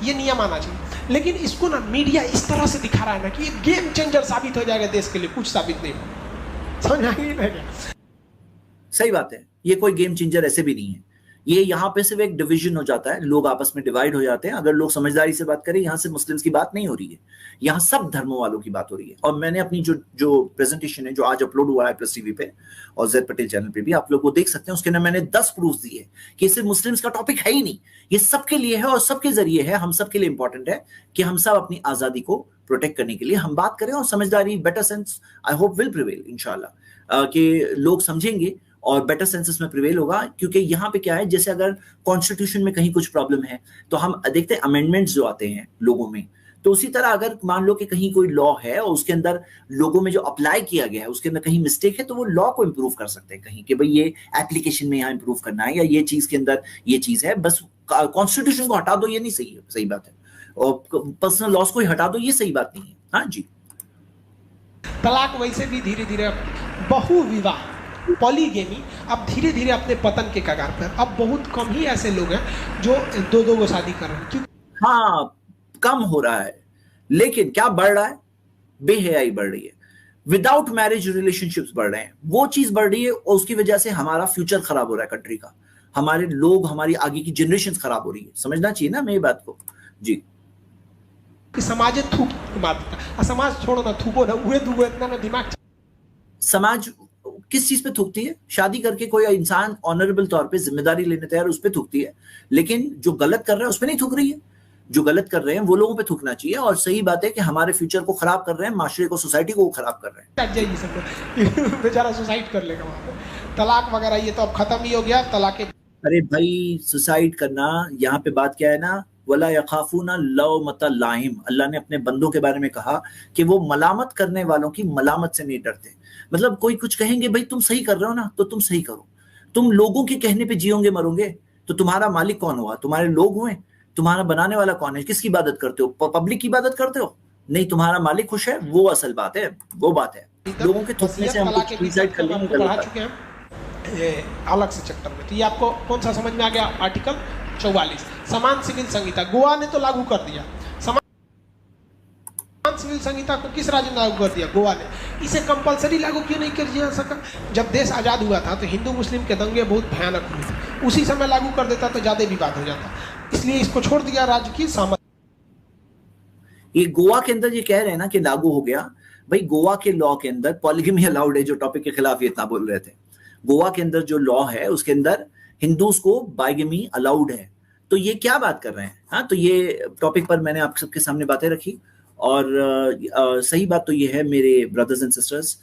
ये नियम आना चाहिए, लेकिन इसको ना मीडिया इस तरह से दिखा रहा है ना कि ये गेम चेंजर साबित हो जाएगा देश के लिए, कुछ साबित नहीं हो। समझ में आएगा? सही बात है, ये कोई गेम चेंजर ऐसे भी नहीं है, ये यहाँ पे सिर्फ एक डिवीजन हो जाता है, लोग आपस में डिवाइड हो जाते हैं। अगर लोग समझदारी से बात करें, यहाँ से मुस्लिम्स की बात नहीं हो रही है, यहाँ सब धर्मों वालों की बात हो रही है। और मैंने अपनी जो प्रेजेंटेशन है, जो आज अपलोड हुआ है प्लस टीवी पे और जेड पटेल चैनल पे भी, आप लोग वो देख सकते हैं, उसके अंदर मैंने 10 प्रूफ दिए कि सिर्फ मुस्लिम्स का टॉपिक है ही नहीं, ये सबके लिए है और सबके जरिए है, हम सबके लिए इंपॉर्टेंट है कि हम सब अपनी आजादी को प्रोटेक्ट करने के लिए हम बात करें, और समझदारी, better sense I hope will prevail इंशाल्लाह, कि लोग समझेंगे और बेटर सेंसेस में प्रिवेल होगा। क्योंकि यहाँ पे क्या है, जैसे अगर कॉन्स्टिट्यूशन में कहीं कुछ प्रॉब्लम है तो हम देखते हैं अमेंडमेंट्स जो आते हैं लोगों में, तो उसी तरह अगर मान लो कि कहीं कोई लॉ है और उसके अंदर लोगों में जो अप्लाई किया गया है उसके अंदर कहीं मिस्टेक है, तो वो लॉ को इम्प्रूव कर सकते हैं कहीं कि भाई ये एप्लीकेशन में यहाँ इम्प्रूव करना है, या ये चीज के अंदर ये चीज है, बस कॉन्स्टिट्यूशन को हटा दो ये नहीं सही है, सही बात है, और पर्सनल लॉस को ही हटा दो ये सही बात नहीं है। हाँ जी, तलाक वैसे भी धीरे धीरे बहु विवाह, पॉलीगेमी अब धीरे धीरे अपने पतन के कगार पर। अब बहुत कम ही ऐसे लोग हैं जो दो को शादी कर रहे हैं, क्योंकि हाँ कम हो रहा है, लेकिन क्या बढ़ रहा है, बेहयाई बढ़ रही है, विदाउट मैरिज रिलेशनशिप्स बढ़ रहे हैं, वो चीज बढ़ रही है, और उसकी वजह से हमारा फ्यूचर खराब हो रहा है कंट्री का, हमारे लोग, हमारी आगे की जनरेशन खराब हो रही है। समझना चाहिए ना मेरी बात को जी। समाज थूक मारता, समाज छोड़ो ना, थूको ना, उहे दुगो इतना ना दिमाग। समाज किस चीज पे थूकती है? शादी करके कोई इंसान ऑनरेबल तौर पे जिम्मेदारी लेने तैयार उस पे थूकती है, लेकिन जो गलत कर रहा है उस पे नहीं थूक रही है। जो गलत कर रहे हैं वो लोगों पे थूकना चाहिए, और सही बात है कि हमारे फ्यूचर को खराब कर रहे हैं, माशरे को, सोसाइटी को खराब कर रहे हैं। बेचारा सुसाइड कर लेगा वहां पे। तलाक वगैरह ये तो अब खत्म ही हो गया, तलाक। अरे भाई सुसाइड करना, यहाँ पे बात क्या है ना, वला यखाफूना लौमता लाइम, अल्लाह ने अपने बंदों के बारे में कहा कि वो मलामत करने वालों की मलामत से नहीं डरते। मतलब कोई कुछ कहेंगे, भाई तुम सही कर रहे हो ना, तो तुम सही करो, तुम लोगों के कहने पे जियोगे मरोगे, तो तुम्हारा मालिक कौन हुआ? तुम्हारे लोग हुए, तुम्हारा बनाने वाला कौन है? किसकी इबादत करते हो? पब्लिक की इबादत करते हो? नहीं, तुम्हारा मालिक खुश है, वो असल बात है, वो बात है। लोगों के थूकने से हम कुछ डिसाइड कर लेंगे, पढ़ा चुके हैं ये अलग से चैप्टर में। तो ये आपको कौन सा समझ में आ गया? आर्टिकल 44 समान सिविल संहिता गोवा ने तो लागू कर दिया। समान सिविल संहिता को किस राज्य ने लागू कर दिया? गोवा ने। इसे कंपलसरी लागू क्यों नहीं किया जा सका? जब देश आजाद हुआ था तो हिंदू मुस्लिम के दंगे बहुत भयानक हुए थे, उसी समय लागू कर देता तो ज्यादा विवाद हो जाता। इसलिए इसको छोड़ दिया राज्य की सामर्थ्य। ये गोवा के अंदर ये कह रहे हैं ना कि लागू हो गया, भाई गोवा के लॉ के अंदर पॉलीगमी अलाउड है, जो टॉपिक के खिलाफ ये इतना बोल रहे थे। गोवा के अंदर जो लॉ है उसके अंदर हिंदूज को बाइगमी अलाउड है। तो ये क्या बात कर रहे हैं? हाँ, तो ये टॉपिक पर मैंने आप सबके सामने बातें रखी। और सही बात तो ये है मेरे ब्रदर्स एंड सिस्टर्स,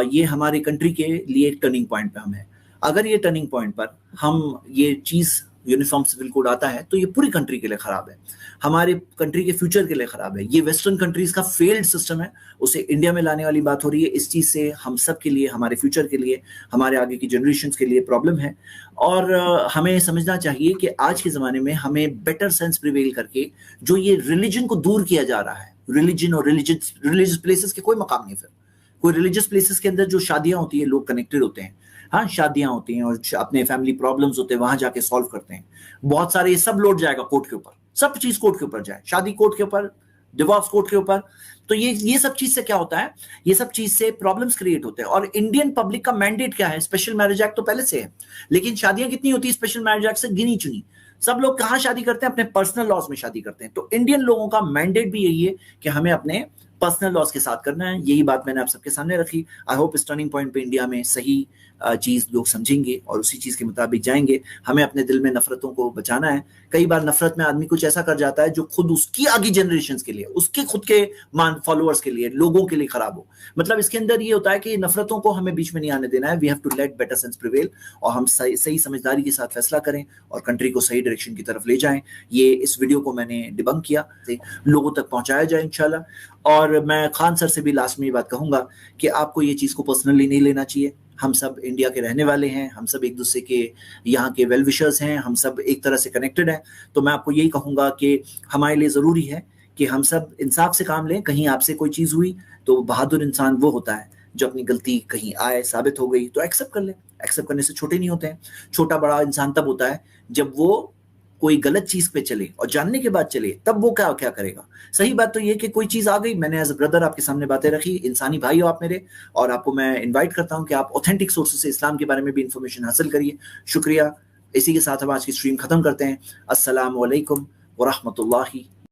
ये हमारी कंट्री के लिए एक टर्निंग पॉइंट पे हम है। अगर ये टर्निंग पॉइंट पर हम ये चीज यूनिफॉर्म सिविल कोड आता है तो ये पूरी कंट्री के लिए खराब है, हमारे कंट्री के फ्यूचर के लिए खराब है। ये वेस्टर्न कंट्रीज का फेल्ड सिस्टम है, उसे इंडिया में लाने वाली बात हो रही है। इस चीज से हम सब के लिए, हमारे फ्यूचर के लिए, हमारे आगे की जनरेशंस के लिए प्रॉब्लम है। और हमें समझना चाहिए कि आज के जमाने में हमें बेटर सेंस प्रिवेल करके जो ये रिलीजन को दूर किया जा रहा है, रिलीजन और रिलीजियस प्लेसेस के कोई मकाम नहीं। फिर कोई रिलीजियस प्लेसेस के अंदर जो शादियां होती है, लोग कनेक्टेड होते हैं, हाँ शादियां होती हैं और अपने फैमिली प्रॉब्लम्स होते हैं, वहां जाके सॉल्व करते हैं। बहुत सारे ये सब लोड जाएगा कोर्ट के ऊपर, सब चीज कोर्ट के ऊपर जाए, शादी कोर्ट के ऊपर, डिवोर्स कोर्ट के ऊपर। तो ये सब चीज से क्या होता है, ये सब चीज से प्रॉब्लम्स क्रिएट होते हैं। और इंडियन पब्लिक का मैंडेट क्या है? स्पेशल मैरिज एक्ट तो पहले से है, लेकिन शादियां कितनी होती है स्पेशल मैरिज एक्ट से? गिनी चुनी। सब लोग कहां शादी करते हैं? अपने पर्सनल लॉज में शादी करते हैं। तो इंडियन लोगों का मैंडेट भी यही है कि हमें अपने पर्सनल लॉज के साथ करना है। यही बात मैंने आप सबके सामने रखी। आई होप इस टर्निंग पॉइंट पे इंडिया में सही चीज लोग समझेंगे और उसी चीज के मुताबिक जाएंगे। हमें अपने दिल में नफरतों को बचाना है। कई बार नफरत में आदमी कुछ ऐसा कर जाता है जो खुद उसकी आगे जनरेशन के लिए, उसके खुद के फॉलोअर्स के लिए, लोगों के लिए खराब हो। मतलब इसके अंदर ये होता है कि नफरतों को हमें बीच में नहीं आने देना है। We have to let better sense prevail, और हम सही समझदारी के साथ फैसला करें और कंट्री को सही डायरेक्शन की तरफ ले जाएं। ये इस वीडियो को मैंने डिबंक किया, लोगों तक पहुंचाया जाए इंशाल्लाह। और मैं खान सर से भी लास्ट में ये बात कहूंगा कि आपको ये चीज को पर्सनली नहीं लेना चाहिए। हम सब इंडिया के रहने वाले हैं, हम सब एक दूसरे के यहाँ के वेल विशर्स हैं, हम सब एक तरह से कनेक्टेड हैं। तो मैं आपको यही कहूंगा कि हमारे लिए जरूरी है कि हम सब इंसाफ से काम लें। कहीं आपसे कोई चीज हुई तो बहादुर इंसान वो होता है जो अपनी गलती कहीं आए साबित हो गई तो एक्सेप्ट कर ले। एक्सेप्ट करने से छोटे नहीं होते हैं। छोटा बड़ा इंसान तब होता है जब वो कोई गलत चीज पे चले और जानने के बाद चले, तब वो क्या क्या करेगा। सही बात तो ये कि कोई चीज आ गई, मैंने एज अ ब्रदर आपके सामने बातें रखी, इंसानी भाई हो आप मेरे, और आपको मैं इनवाइट करता हूं कि आप ऑथेंटिक सोर्सेस से इस्लाम के बारे में भी इंफॉर्मेशन हासिल करिए। शुक्रिया। इसी के साथ हम आज की स्ट्रीम खत्म करते हैं। अस्सलाम वालेकुम व रहमतुल्लाहि